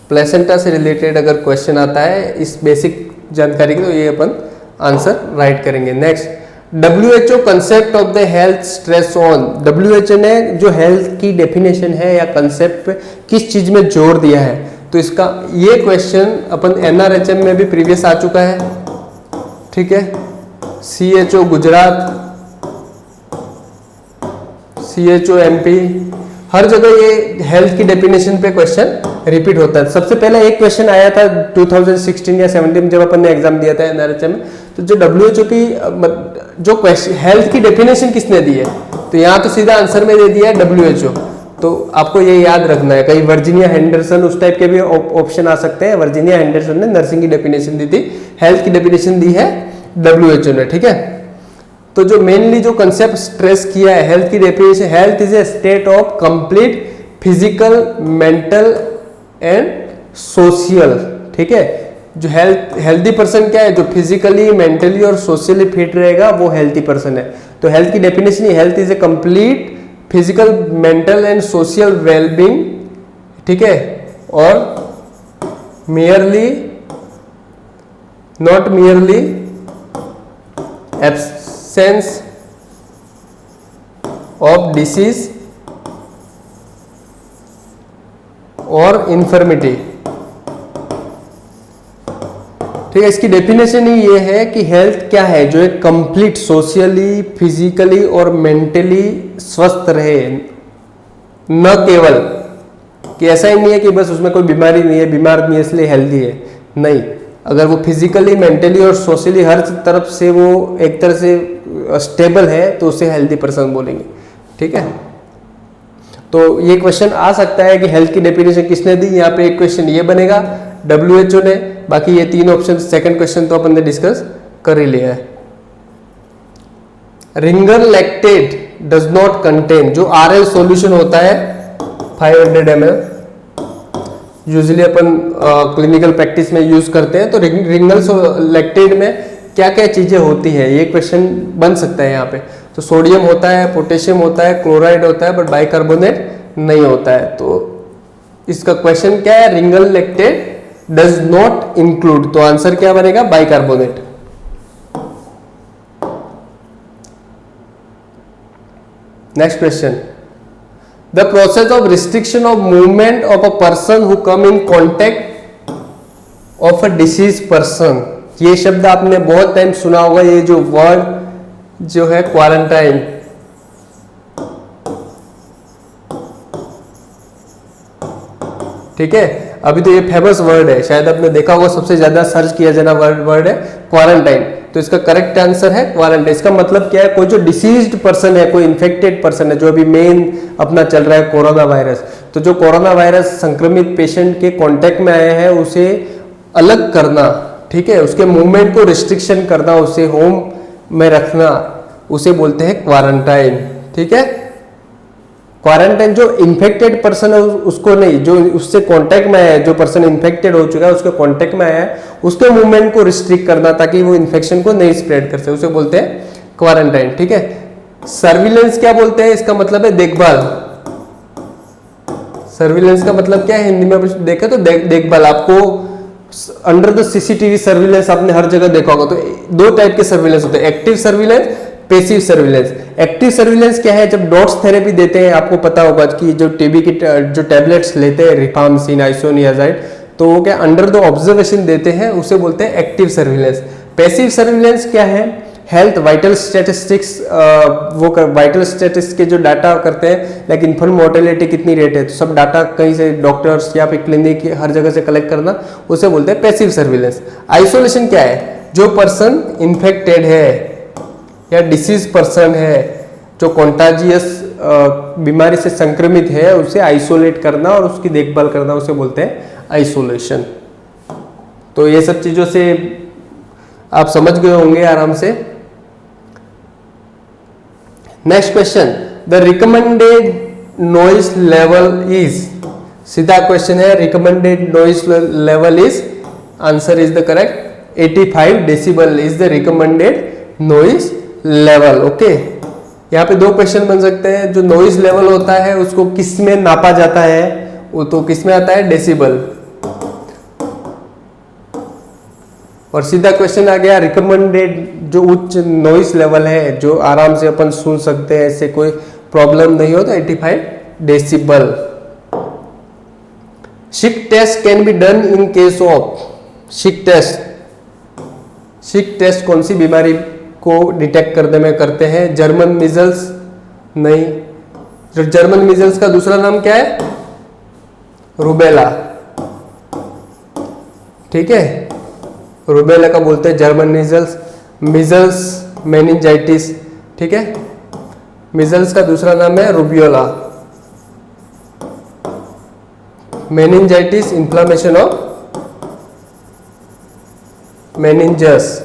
प्लेसेंटा से रिलेटेड अगर क्वेश्चन आता है इस बेसिक जानकारी की, तो ये अपन आंसर राइट करेंगे। Next, WHO concept of the health stress on. WHO ने जो हेल्थ की डेफिनेशन है या कंसेप्ट पे किस चीज में जोर दिया है? तो इसका ये क्वेश्चन अपन NRHM में भी प्रीवियस आ चुका है, ठीक है। CHO गुजरात, CHO MP, हर जगह ये हेल्थ की डेफिनेशन पे क्वेश्चन रिपीट होता है। सबसे पहले एक क्वेश्चन आया था 2016 या 17 जब अपन ने एग्जाम दिया था NRHM में। तो जो WHO की जो क्वेश्चन हेल्थ की डेफिनेशन किसने दी है? तो यहाँ तो सीधा आंसर में दे दिया है WHO। तो आपको ये याद रखना है। कहीं वर्जीनिया हेंडरसन उस टाइप के भी ऑप्शन आ सकते हैं। वर्जीनिया हेंडरसन ने नर्सिंग की डेफिनेशन दी थी, हेल्थ की डेफिनेशन दी है WHO ने, ठीक है। तो जो मेनली जो कंसेप्ट स्ट्रेस किया है हेल्थ की definition, health is a state of complete physical, mental and social, ठीक है। जो हेल्दी पर्सन क्या है? जो फिजिकली, मेंटली और सोशली फिट रहेगा वो हेल्थी पर्सन है। तो हेल्थ की definition he health is a complete physical, mental and social wellbeing, ठीक है। और merely, not merely absence of disease और इन्फर्मिटी, ठीक है। इसकी डेफिनेशन ही ये है कि हेल्थ क्या है? जो एक कंप्लीट सोशली, फिजिकली और मेंटली स्वस्थ रहे। न केवल कि ऐसा ही नहीं है कि बस उसमें कोई बीमारी नहीं है, बीमार नहीं है इसलिए हेल्दी है, नहीं। अगर वो फिजिकली, मेंटली और सोशली हर तरफ से वो एक तरह से स्टेबल है तो उसे हेल्दी पर्सन बोलेंगे, ठीक है। तो ये क्वेश्चन आ सकता है कि हेल्थ की डेफिनेशन किसने दी? यहाँ पे एक क्वेश्चन ये बनेगा WHO ने। बाकी ये तीन ऑप्शन, सेकंड क्वेश्चन तो अपन ने डिस्कस कर ही लिया है। Ringer lactate does not contain, जो RL सॉल्यूशन होता है 500 ml, यूजुअली अपन क्लिनिकल प्रैक्टिस में यूज करते हैं, तो रिंगर लैक्टेट में क्या क्या चीजें होती है, ये क्वेश्चन बन सकता है यहाँ पे। तो सोडियम होता है, पोटेशियम होता है, क्लोराइड होता है, बट बाइकार्बोनेट नहीं होता है। तो इसका क्वेश्चन क्या है, Ringer lactate does not include, तो आंसर क्या बनेगा, bicarbonate. Next question, the process of restriction of movement of a person who come in contact of a disease person, ये शब्द आपने बहुत टाइम सुना होगा, ये जो वर्ड जो है क्वारंटाइन, ठीक है। अभी तो ये फेमस वर्ड है, शायद आपने देखा होगा, सबसे ज्यादा सर्च किया जाना वर्ड है क्वारंटाइन। तो इसका करेक्ट आंसर है क्वारंटाइन। इसका मतलब क्या है, कोई जो डिसीज्ड पर्सन है, कोई इन्फेक्टेड पर्सन है, जो अभी मेन अपना चल रहा है कोरोना वायरस, तो जो कोरोना वायरस संक्रमित पेशेंट के कांटेक्ट में आए हैं उसे अलग करना, ठीक है, उसके मूवमेंट को रिस्ट्रिक्शन करना, उसे होम में रखना, उसे बोलते हैं क्वारंटाइन, ठीक है। क्वारंटाइन जो इन्फेक्टेड पर्सन है उसको नहीं, जो उससे कांटेक्ट में आया है, जो पर्सन इन्फेक्टेड हो चुका है उसके कांटेक्ट में आया है, उसके मूवमेंट को रिस्ट्रिक्ट करना ताकि वो इन्फेक्शन को नहीं स्प्रेड कर सके, उसे बोलते हैं क्वारंटाइन, ठीक है। सर्विलेंस क्या बोलते हैं, इसका मतलब है देखभाल। सर्विलेंस का मतलब क्या है, हिंदी में देखें तो देखभाल। आपको अंडर द सीसीटीवी सर्विलेंस आपने हर जगह देखा होगा। तो दो टाइप के सर्विलेंस होते हैं, active surveillance, passive surveillance. Active surveillance क्या है, जब डॉट्स थेरेपी देते हैं, आपको पता होगा कि जो टीबी की जो टैबलेट्स लेते हैं, रिफाम्सिन, आइसोनियाजाइड, तो वो क्या अंडर द ऑब्जर्वेशन देते हैं, उसे बोलते हैं एक्टिव सर्विलेंस। पैसिव सर्विलेंस क्या है, हेल्थ वाइटल स्टैटिस्टिक्स, वो वाइटल स्टैटिस्टिक्स के जो डाटा करते हैं, लाइक इन्फेंट मोर्टेलिटी कितनी रेट है, तो सब डाटा कहीं से डॉक्टर्स या फिर क्लिनिक हर जगह से कलेक्ट करना, उसे बोलते हैं पैसिव सर्विलेंस। आइसोलेशन क्या है, जो पर्सन इन्फेक्टेड है या डिसीज पर्सन है, जो कॉन्टाजियस बीमारी से संक्रमित है, उसे आइसोलेट करना और उसकी देखभाल करना, उसे बोलते हैं आइसोलेशन। तो ये सब चीजों से आप समझ गए होंगे आराम से। Next question, the recommended noise level is, सीधा क्वेश्चन है, recommended noise level is, answer is the correct 85 decibel is the recommended noise level, okay. यहाँ पे दो क्वेश्चन बन सकते हैं, जो नॉइज लेवल होता है उसको किस में नापा जाता है, वो तो किस में आता है, डेसिबल। और सीधा क्वेश्चन आ गया, रिकमेंडेड जो उच्च नॉइज लेवल है, जो आराम से अपन सुन सकते हैं, ऐसे कोई प्रॉब्लम नहीं हो, तो 85 decibel. Schick test can be done in case of, Schick test कौन सी बीमारी को डिटेक्ट करने में करते हैं, जर्मन मिजल्स नहीं, जो जर्मन मिजल्स का दूसरा नाम क्या है, रूबेला, ठीक है, रूबेला का बोलते हैं जर्मन मिजल्स। मिजल्स मेनिंजाइटिस, ठीक है, मिजल्स का दूसरा नाम है rubeola. Meningitis inflammation of meninges,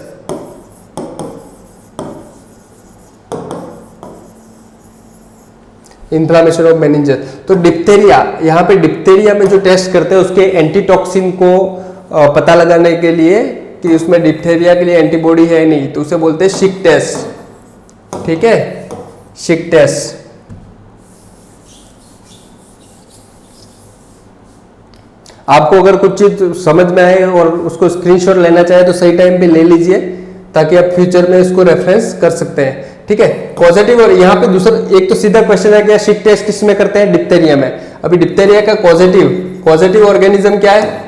inflammation of meninges. तो डिप्थेरिया, यहाँ पे डिप्थेरिया में जो टेस्ट करते हैं उसके एंटीटॉक्सिन को पता लगाने के लिए कि उसमें डिप्थेरिया के लिए एंटीबॉडी है नहीं, तो उसे बोलते हैं शिक टेस्ट, ठीक है, शिक टेस्ट। आपको अगर कुछ चीज समझ में आए और उसको स्क्रीनशॉट लेना चाहे तो सही टाइम पे ले लीजिए, ताकि आप फ्यूचर में इसको रेफरेंस कर सकते हैं, ठीक है। पॉजिटिव, और यहाँ पे दूसरा एक तो सीधा क्वेश्चन है कि शिक टेस्ट किस में करते हैं, डिप्थेरिया में। अभी डिप्थेरिया का पॉजिटिव ऑर्गेनिज्म क्या है,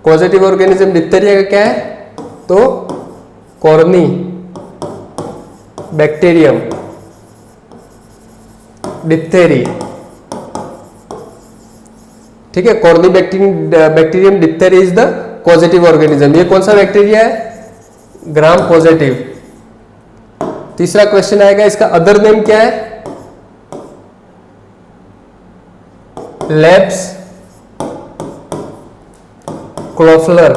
पॉजिटिव ऑर्गेनिज्म डिप्थेरिया का क्या है, तो कॉर्नी बैक्टीरियम डिप्थेरी, ठीक है, corny bacterium diphtheriae is the positive organism. ये कौन सा बैक्टीरिया है, ग्राम पॉजिटिव। तीसरा क्वेश्चन आएगा, इसका अदर नेम क्या है, लेब्स क्लोफलर,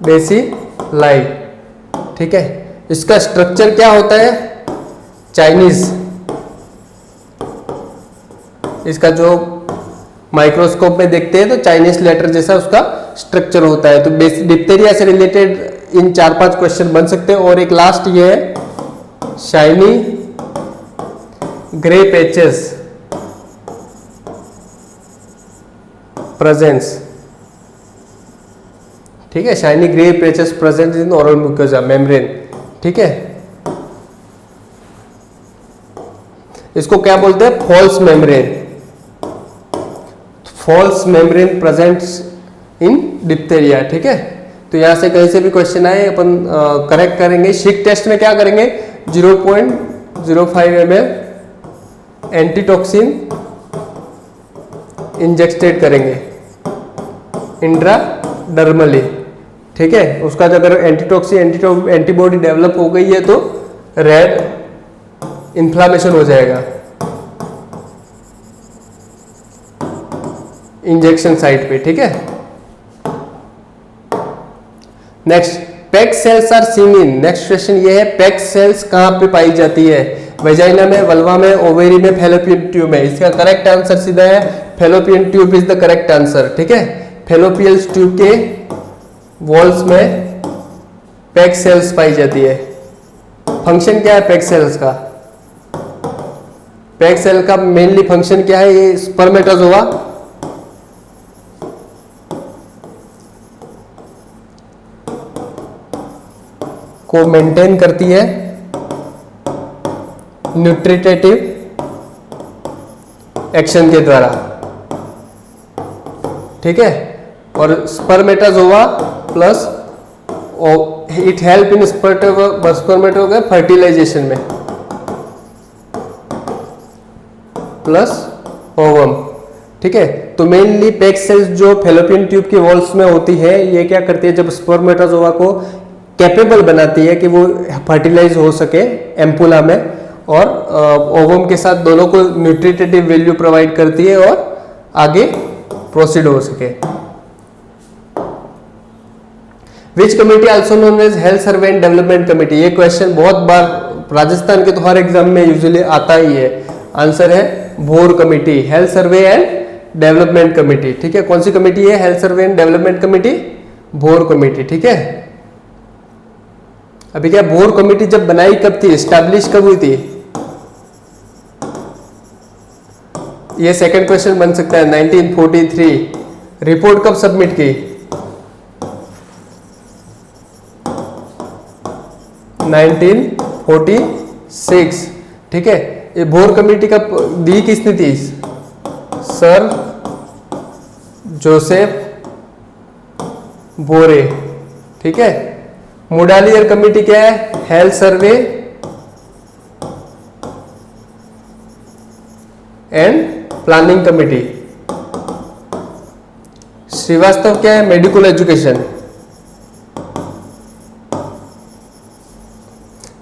बेसिलाई, ठीक है। इसका स्ट्रक्चर क्या होता है? चाइनीज, इसका जो माइक्रोस्कोप में देखते हैं तो चाइनीज लेटर जैसा उसका स्ट्रक्चर होता है। तो डिप्थेरिया से रिलेटेड इन 4-5 क्वेश्चन बन सकते हैं। और एक लास्ट ये है शाइनी ग्रे पैचेस प्रेजेंस, ठीक है, shiny grey patches present in oral mucosa membrane, ठीक है। इसको क्या बोलते हैं? False membrane, false membrane presents in diphtheria, ठीक है। तो यहां से कहीं से भी क्वेश्चन आए अपन करेक्ट करेंगे। शिक टेस्ट में क्या करेंगे? 0.05 ml एंटीटॉक्सिन इंजेक्टेड करेंगे इंट्राडर्मली, ठीक है। उसका अगर एंटीटॉक्सिन एंटीबॉडी डेवलप हो गई है तो रेड इन्फ्लामेशन हो जाएगा इंजेक्शन साइट पे, ठीक है। Next, peg cells are seen in, next question ये है पैक सेल्स कहां पे पाई जाती है? वेजाइना में, वल्वा में, ओवेरी में, फैलोपियन ट्यूब में। इसका करेक्ट आंसर सीधा है fallopian tube is the correct answer, ठीक है। फैलोपियन ट्यूब के वॉल्स में पैक सेल्स पाई जाती है। फंक्शन क्या है पैक सेल्स का? पैक सेल का मेनली फंक्शन क्या है? ये स्पर्मेटोजोआ को मेंटेन करती है न्यूट्रिटेटिव एक्शन के द्वारा, ठीक है। और spermatozoa plus it help in spermatozoa fertilization में प्लस ओवम, ठीक है। तो मेनली पैक सेल्स जो फैलोपियन ट्यूब की वॉल्स में होती है, ये क्या करती है? जब स्पर्मेटोजोआ को कैपेबल बनाती है कि वो फर्टिलाइज हो सके एम्पुला में, और ओवम के साथ दोनों को न्यूट्रिटेटिव वैल्यू प्रोवाइड करती है और आगे प्रोसीड हो सके। Which committee also known as health survey and development committee? ये क्वेश्चन बहुत बार राजस्थान के तो हर एग्जाम में यूजुअली आता ही है। आंसर है Bhore committee, health survey and development committee, ठीक है। कौन सी कमिटी है? Health survey and development committee, भोर कमिटी, ठीक है। अभी क्या, भोर कमेटी जब बनाई कब थी? एस्टैब्लिश कब हुई थी? ये सेकंड क्वेश्चन बन सकता है। 1943। रिपोर्ट कब सबमिट की? 1946, ठीक है। ये भोर कमेटी का दी किसने थी? सर जोसेफ बोरे, ठीक है। मुडालियर कमेटी क्या है? Health survey and planning committee. Srivastava क्या है? Medical education.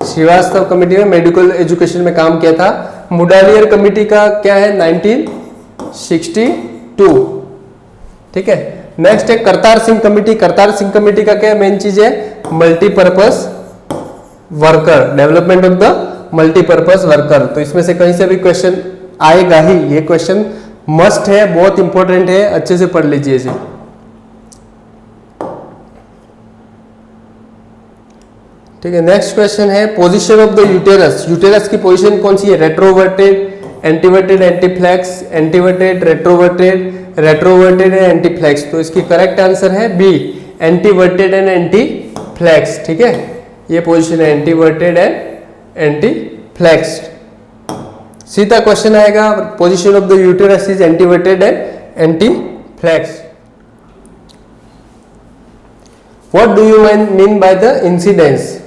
श्रीवास्तव कमेटी में मेडिकल एजुकेशन में काम किया था। मुडालियर कमेटी का क्या है? 1962, ठीक है। नेक्स्ट है करतार सिंह कमेटी। करतार सिंह कमेटी का क्या मेन चीज है? Multipurpose worker, development of the multipurpose worker. तो इसमें से कहीं से भी क्वेश्चन आएगा ही, ये क्वेश्चन मस्ट है, बहुत इंपॉर्टेंट है, अच्छे से पढ़ लीजिए इसे। ठीक है, नेक्स्ट क्वेश्चन है position of the uterus. Uterus की पोजीशन कौन सी है? रेट्रोवर्टेड, एंटीवर्टेड, एंटीफ्लेक्स, एंटीवर्टेड, रेट्रोवर्टेड, रेट्रोवर्टेड एंड एंटीफ्लेक्स। तो इसकी करेक्ट आंसर है बी, एंटीवर्टेड एंड एंटीफ्लेक्स, ठीक है। ये पोजीशन है एंटीवर्टेड एंड एंटीफ्लेक्स। सीधा क्वेश्चन आएगा, position of the uterus is anteverted and anteflex. What do you mean by the incidence?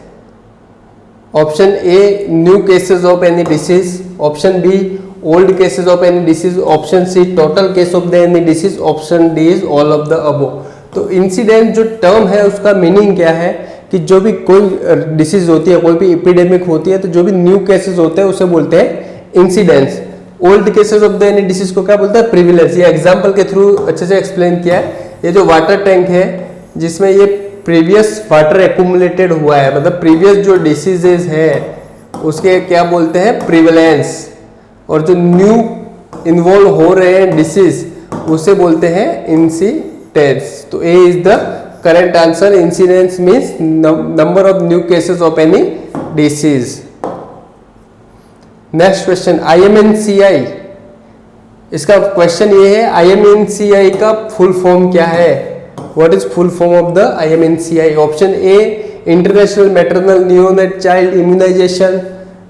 Option A, new cases of any disease. Option B, old cases of any disease. Option C, total case of the any disease. Option D is all of the above. तो incident जो term है उसका meaning क्या है कि जो भी कोई डिसीज होती है, कोई भी एपिडेमिक होती है, तो जो भी न्यू केसेस होते हैं उसे बोलते हैं incidence. Old cases of the any disease को क्या बोलते हैं? प्रिविलेंस। ये एग्जाम्पल के थ्रू अच्छे से एक्सप्लेन किया है। ये जो वाटर टैंक है जिसमें ये प्रीवियस वाटर एक्यूमुलेटेड हुआ है, मतलब प्रीवियस जो डिसीजेज है उसके क्या बोलते हैं, प्रिवेलेंस, और जो न्यू इन्वॉल्व हो रहे हैं डिसीज उसे बोलते हैं इंसिडेंस। तो A is the correct answer. Incidence means number of new cases of any disease. Next question, IMNCI, इसका क्वेश्चन ये है IMNCI का फुल फॉर्म क्या है? What is full form of the IMNCI? Option A international maternal neonate child immunization,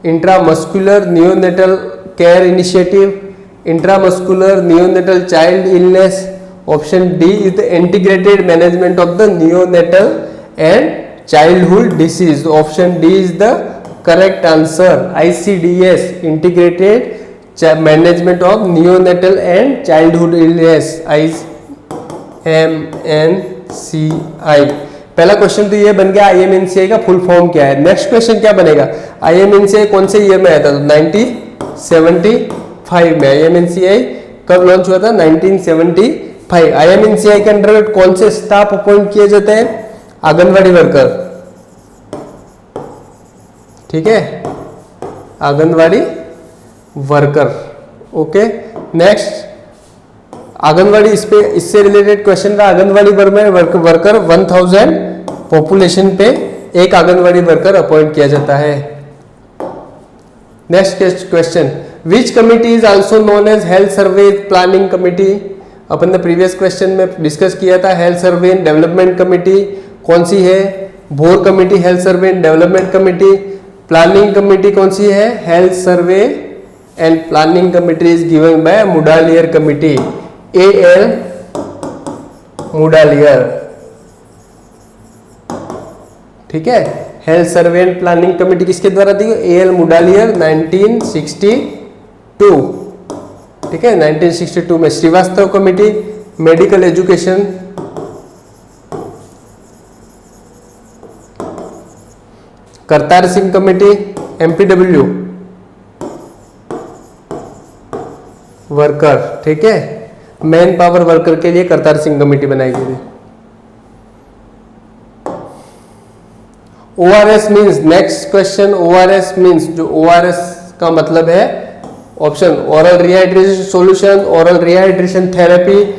intramuscular neonatal care initiative, intramuscular neonatal child illness, option D is the integrated management of the neonatal and childhood disease. Option D is the correct answer. ICDS, integrated management of neonatal and childhood illness, IMNCI। पहला question तो ये बन गया IMNCI का full form क्या है। Next question क्या बनेगा, IMNCI कौन से ईयर में आया था? 1975 में। IMNCI कब लॉन्च हुआ था? 1975। IMNCI के अंडर कौन से स्टाफ अपॉइंट किए जाते हैं? आंगनवाड़ी वर्कर, ठीक है, anganwadi worker. Okay, next anganwadi, इससे रिलेटेड क्वेश्चन था। आंगनवाड़ी वर्कर 1000 पॉपुलेशन पे एक आंगनवाड़ी वर्कर अपॉइंट किया जाता है। Next question, which committee is also known as health survey planning committee? अपन ने प्रीवियस क्वेश्चन में डिस्कस किया था। Health survey and development committee कौन सी है? Bhore committee, health survey and development committee. Planning committee कौन सी है? Health survey and planning committee is given by Mudaliar committee, AL Mudaliar, ठीक है। Health survey and planning committee किसके द्वारा दी? AL मुडालियर, 1962, ठीक है। 1962 में Srivastava committee, medical education, Kartar Singh committee, MPW worker, ठीक है। मैन पावर वर्कर के लिए करतार सिंह कमेटी बनाई गई थी। ORS means, next question, ORS means, जो ORS का मतलब है, option oral rehydration solution, oral rehydration therapy,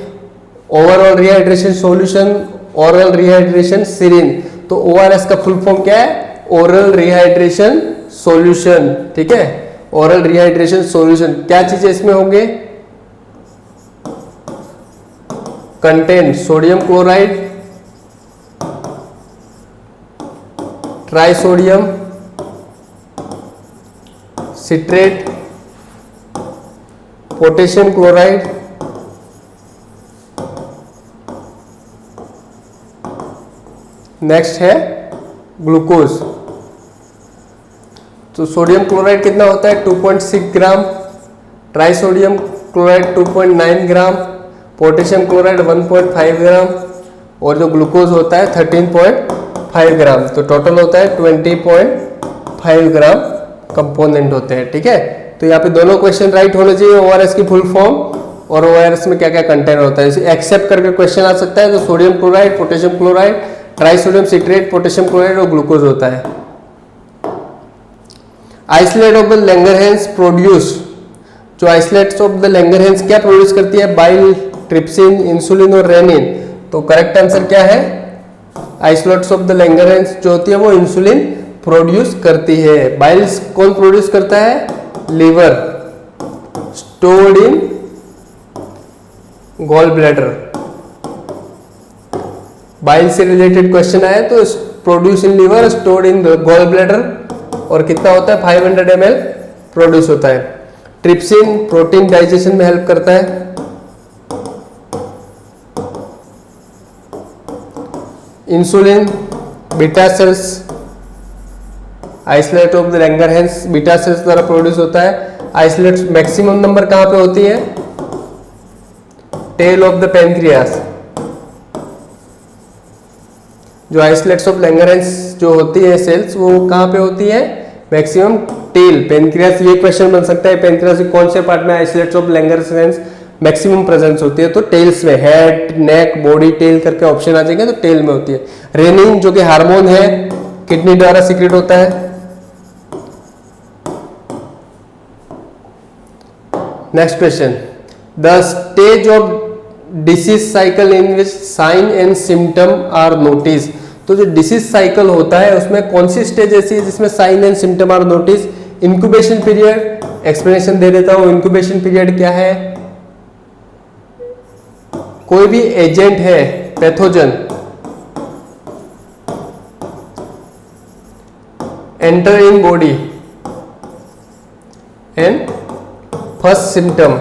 overall rehydration solution, oral rehydration Sirin. तो ORS का फुल फॉर्म क्या है? ओरल रिहाइड्रेशन सॉल्यूशन, ठीक है। ओरल रिहाइड्रेशन सॉल्यूशन, क्या चीजें इसमें होंगे? Content sodium chloride, trisodium citrate, potassium chloride, next है ग्लूकोज। तो सोडियम क्लोराइड कितना होता है? 2.6 ग्राम, ट्राइसोडियम क्लोराइड 2.9 ग्राम, पोटेशियम क्लोराइड 1.5 ग्राम, और जो ग्लूकोज होता है 13.5 ग्राम। तो टोटल होता है 20.5 ग्राम कंपोनेंट होते हैं, ठीक है। तो यहाँ पे दोनों क्वेश्चन राइट होने चाहिए, ORS की फुल फॉर्म और ORS में क्या क्या कंटेंट होता है। इसे एक्सेप्ट करके क्वेश्चन आ सकता है। तो sodium chloride, potassium chloride, trisodium citrate, potassium chloride और ग्लूकोज होता है। Isolate of the Langerhans produce, जो आइसोलेट्स ऑफ द लैंगरहैंस क्या प्रोड्यूस करती है? बाइल, ट्रिप्सिन, इंसुलिन और रेनिन। तो करेक्ट आंसर क्या है? आइसोलेट्स ऑफ द लैंगरहैंस जो होती है वो इंसुलिन प्रोड्यूस करती है। बाइल्स कौन प्रोड्यूस करता है? Liver, stored in gall bladder. Bile से रिलेटेड क्वेश्चन आया तो produce in liver, stored in gall bladder, और कितना होता है? 500 ml प्रोड्यूस होता है। ट्रिप्सिन प्रोटीन डाइजेशन में हेल्प करता है। Insulin beta cells, isolate of the Langerhans beta cells द्वारा प्रोड्यूस होता है। आइसोलेट्स मैक्सिमम नंबर कहां पे होती है? Tail of the pancreas. जो आइसोलेट्स ऑफ लैंगरहैंस जो होती है सेल्स, वो कहां पे होती है? Maximum tail, pancreas. ये क्वेश्चन बन सकता है, पेनक्रियास के कौन से पार्ट में isolates of Langerhans maximum presence होती है, तो टेल्स में हेड, नेक, बॉडी, टेल करके ऑप्शन आ जाएंगे, तो टेल में होती है। रेनिन जो कि हार्मोन है, किडनी द्वारा सीक्रेट होता है। Next question, the stage of disease cycle in which sign and symptom are notice. तो जो डिसीज साइकिल होता है उसमें कौन सी स्टेज ऐसी है जिसमें sign and symptom are notice? Incubation period, explanation दे देता हूं। इंक्यूबेशन पीरियड क्या है? कोई भी एजेंट है, pathogen, enter in body and first symptom,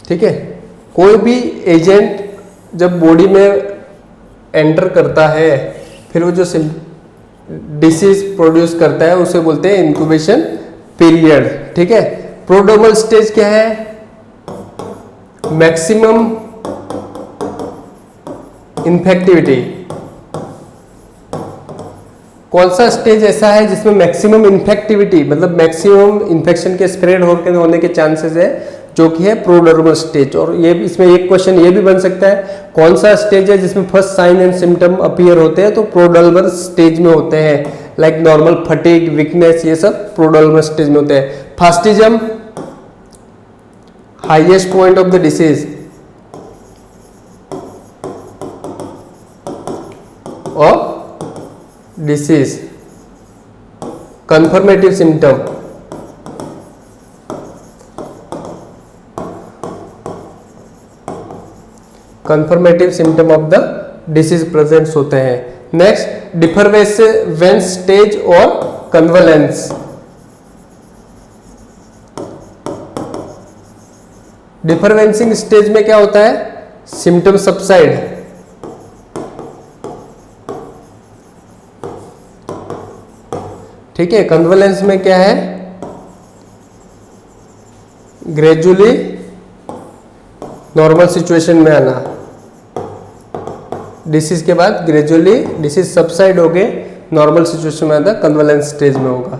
ठीक है। कोई भी एजेंट जब बॉडी में एंटर करता है, फिर वो जो डिसीज प्रोड्यूस करता है उसे बोलते हैं इंक्यूबेशन पीरियड, ठीक है। प्रोड्रोमल स्टेज क्या है? Maximum infectivity. कौन सा स्टेज ऐसा है जिसमें मैक्सिमम इन्फेक्टिविटी, मतलब मैक्सिमम इन्फेक्शन के स्प्रेड होने के चांसेस है, जो कि है प्रोडर्मल स्टेज। और ये इसमें एक क्वेश्चन ये भी बन सकता है, कौन सा स्टेज है जिसमें first sign and symptom appear होते हैं? तो प्रोडर्मल स्टेज में होते हैं, लाइक नॉर्मल फटीग, वीकनेस, ये सब प्रोडर्मल स्टेज में होते हैं। Fastigium, highest point of the disease, और disease confirmative symptom, confirmative symptom of the disease presents होते हैं। नेक्स्ट, डिफरेंस स्टेज और कन्वलेंस। डिफरेंसिंग स्टेज में क्या होता है? सिम्टम सबसाइड, ठीक है। कन्वलेंस में क्या है? ग्रेजुअली नॉर्मल सिचुएशन में आना। डिसीज के बाद ग्रेजुअली डिसीज सबसाइड हो गए, नॉर्मल सिचुएशन में आता, कन्वलेंस स्टेज में होगा।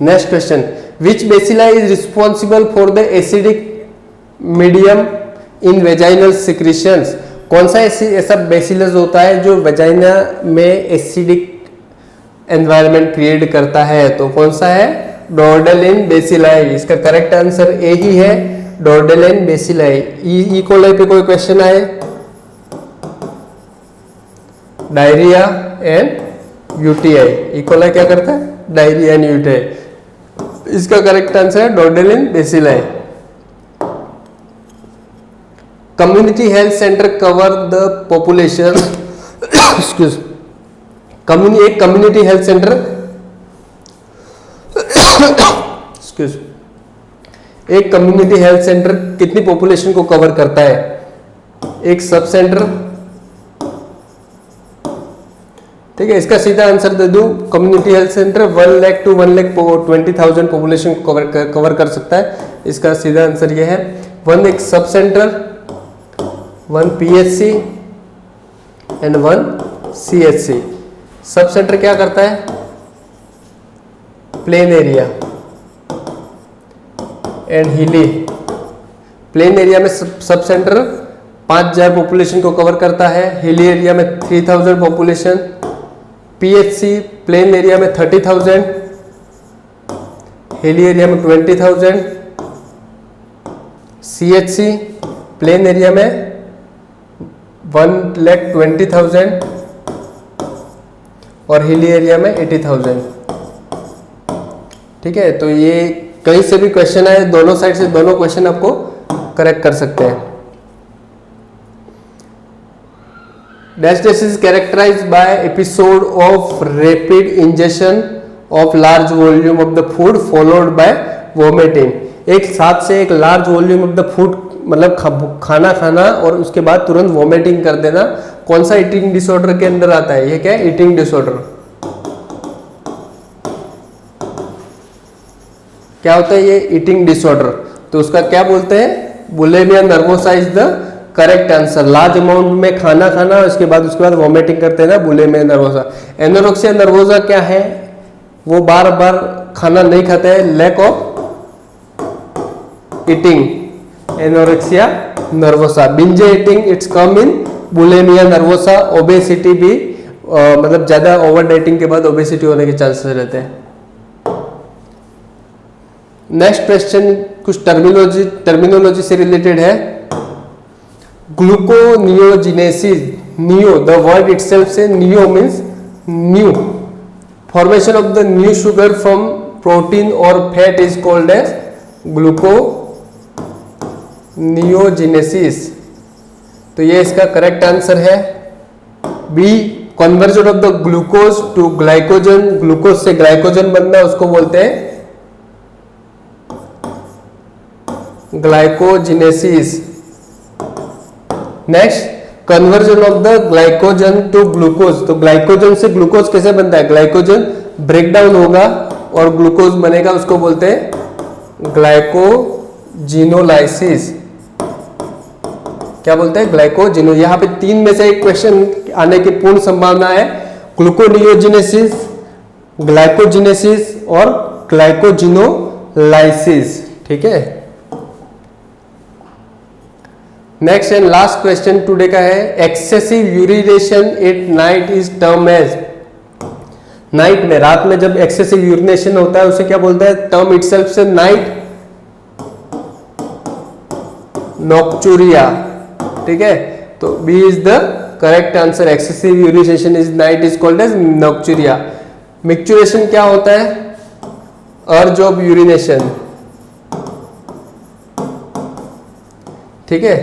Next question, which bacillus is responsible for the acidic medium in vaginal secretions? कौन सा ऐसा बेसिलस होता है जो वेजाइना में एसिडिक एनवायरनमेंट क्रिएट करता है? तो कौन सा है? Doderlein bacilli. इसका करेक्ट आंसर ए ही है, डोर्डेलिन बेसिलाई। ई कोलाई पे कोई क्वेश्चन आए, diarrhoea and UTI. E coli क्या करता है? Diarrhoea and UTI. इसका करेक्ट आंसर है Doderlein bacilli. Community health centre cover the population excuse एक कम्युनिटी हेल्थ सेंटर एक्सक्यूज एक कम्युनिटी हेल्थ सेंटर कितनी पॉपुलेशन को कवर करता है? एक सब सेंटर, ठीक है। इसका सीधा आंसर दे दूं, community health centre 1 lakh to 1,20,000 population को कवर कर सकता है। इसका सीधा आंसर यह है। 1 एक sub centre, 1 PHC and 1 CHC। Sub centre क्या करता है? प्लेन एरिया एंड हिली। प्लेन एरिया में सब सेंटर 5,000 पॉपुलेशन को कवर करता है, हिली एरिया में 3,000 पॉपुलेशन, PHC प्लेन एरिया में 30,000, हिली एरिया में 20,000, CHC प्लेन एरिया में 1,20,000 और हिली एरिया में 80,000, ठीक है। तो ये कहीं से भी क्वेश्चन आए, दोनों साइड से दोनों क्वेश्चन आपको करेक्ट कर सकते हैं। Dash disease is characterised by episode of rapid injection of large volume of the food followed by vomiting. एक साथ से एक large volume of the food, मतलब खाना खाना और उसके बाद तुरंत वोमिटिंग कर देना, कौन सा ईटिंग डिसऑर्डर के अंदर आता है? ये क्या है? Eating disorder. क्या होता है ये? Eating disorder. तो उसका क्या बोलते हैं? Bulimia nervosa is the correct answer. Large amount में खाना खाना, उसके बाद वोमिटिंग करते हैं ना, बुलिमिया नर्वोसा। एनोरेक्सिया नर्वोसा क्या है? वो बार बार खाना नहीं खाते हैं, lack of eating, anorexia nervosa. Binge eating it's come in bulimia nervosa. Obesity भी मतलब ज्यादा ओवर डाइटिंग के बाद ओबेसिटी होने के चांसेस रहते हैं। नेक्स्ट क्वेश्चन कुछ टर्मिनोलॉजी से रिलेटेड है। Gluconeogenesis, neo the word itself से neo means new, formation of the new sugar from protein और fat is called as gluconeogenesis. तो ये इसका करेक्ट आंसर है B, conversion of the glucose to glycogen, glucose से glycogen बनना उसको बोलते हैं glycogenesis. Next, conversion of the glycogen to glucose, तो ग्लाइकोजन से ग्लूकोज कैसे बनता है, ग्लाइकोजन ब्रेक डाउन होगा और ग्लूकोज बनेगा, उसको बोलते हैं ग्लाइकोजिनोलाइसिस। क्या बोलते हैं, ग्लाइकोजिनो। यहाँ पे 3 में से एक क्वेश्चन आने की पूर्ण संभावना है, ग्लूकोनियोजिनेसिस, ग्लाइकोजिनेसिस और ग्लाइकोजिनोलाइसिस। ठीक है। Next and last question today का है, excessive urination at night is term as, night में, रात में जब एक्सेसिव यूरिनेशन होता है उसे क्या बोलते हैं, टर्म इटसेल्फ से नाइट नॉक्चुरिया। ठीक है, तो B is the correct answer, excessive urination is night is called as nocturia. Micturition क्या होता है, अर्ज ऑफ यूरिनेशन। ठीक है,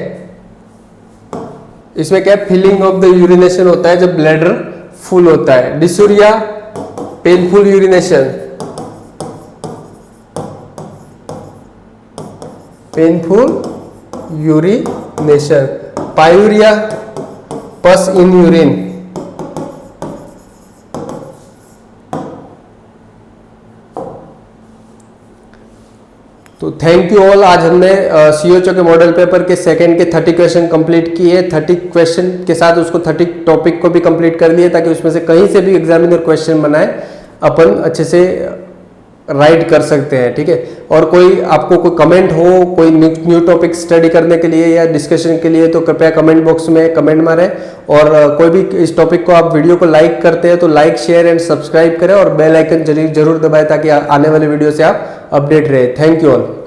इसमें क्या फीलिंग ऑफ द यूरिनेशन होता है जब ब्लैडर फुल होता है। Dysuria, painful urination, painful urination. Pyuria, pus in urine. तो थैंक यू ऑल। आज हमने सीओएचओ के मॉडल पेपर के सेकंड के 30 क्वेश्चन कंप्लीट किए। 30 क्वेश्चन के साथ उसको 30 टॉपिक को भी कंप्लीट कर दिए ताकि उसमें से कहीं से भी एग्जामिनर क्वेश्चन बनाए अपन अच्छे से राइट कर सकते हैं। ठीक है, और कोई आपको कोई कमेंट हो, कोई न्यू टॉपिक स्टडी करने के लिए या डिस्कशन के लिए, तो कृपया कमेंट बॉक्स में कमेंट मारें। और कोई भी इस टॉपिक को आप वीडियो को लाइक करते हैं तो लाइक, शेयर एंड सब्सक्राइब करें और बेल आइकन जरूर दबाएं ताकि आने वाले वीडियो से आप अपडेट रहे। Thank you all.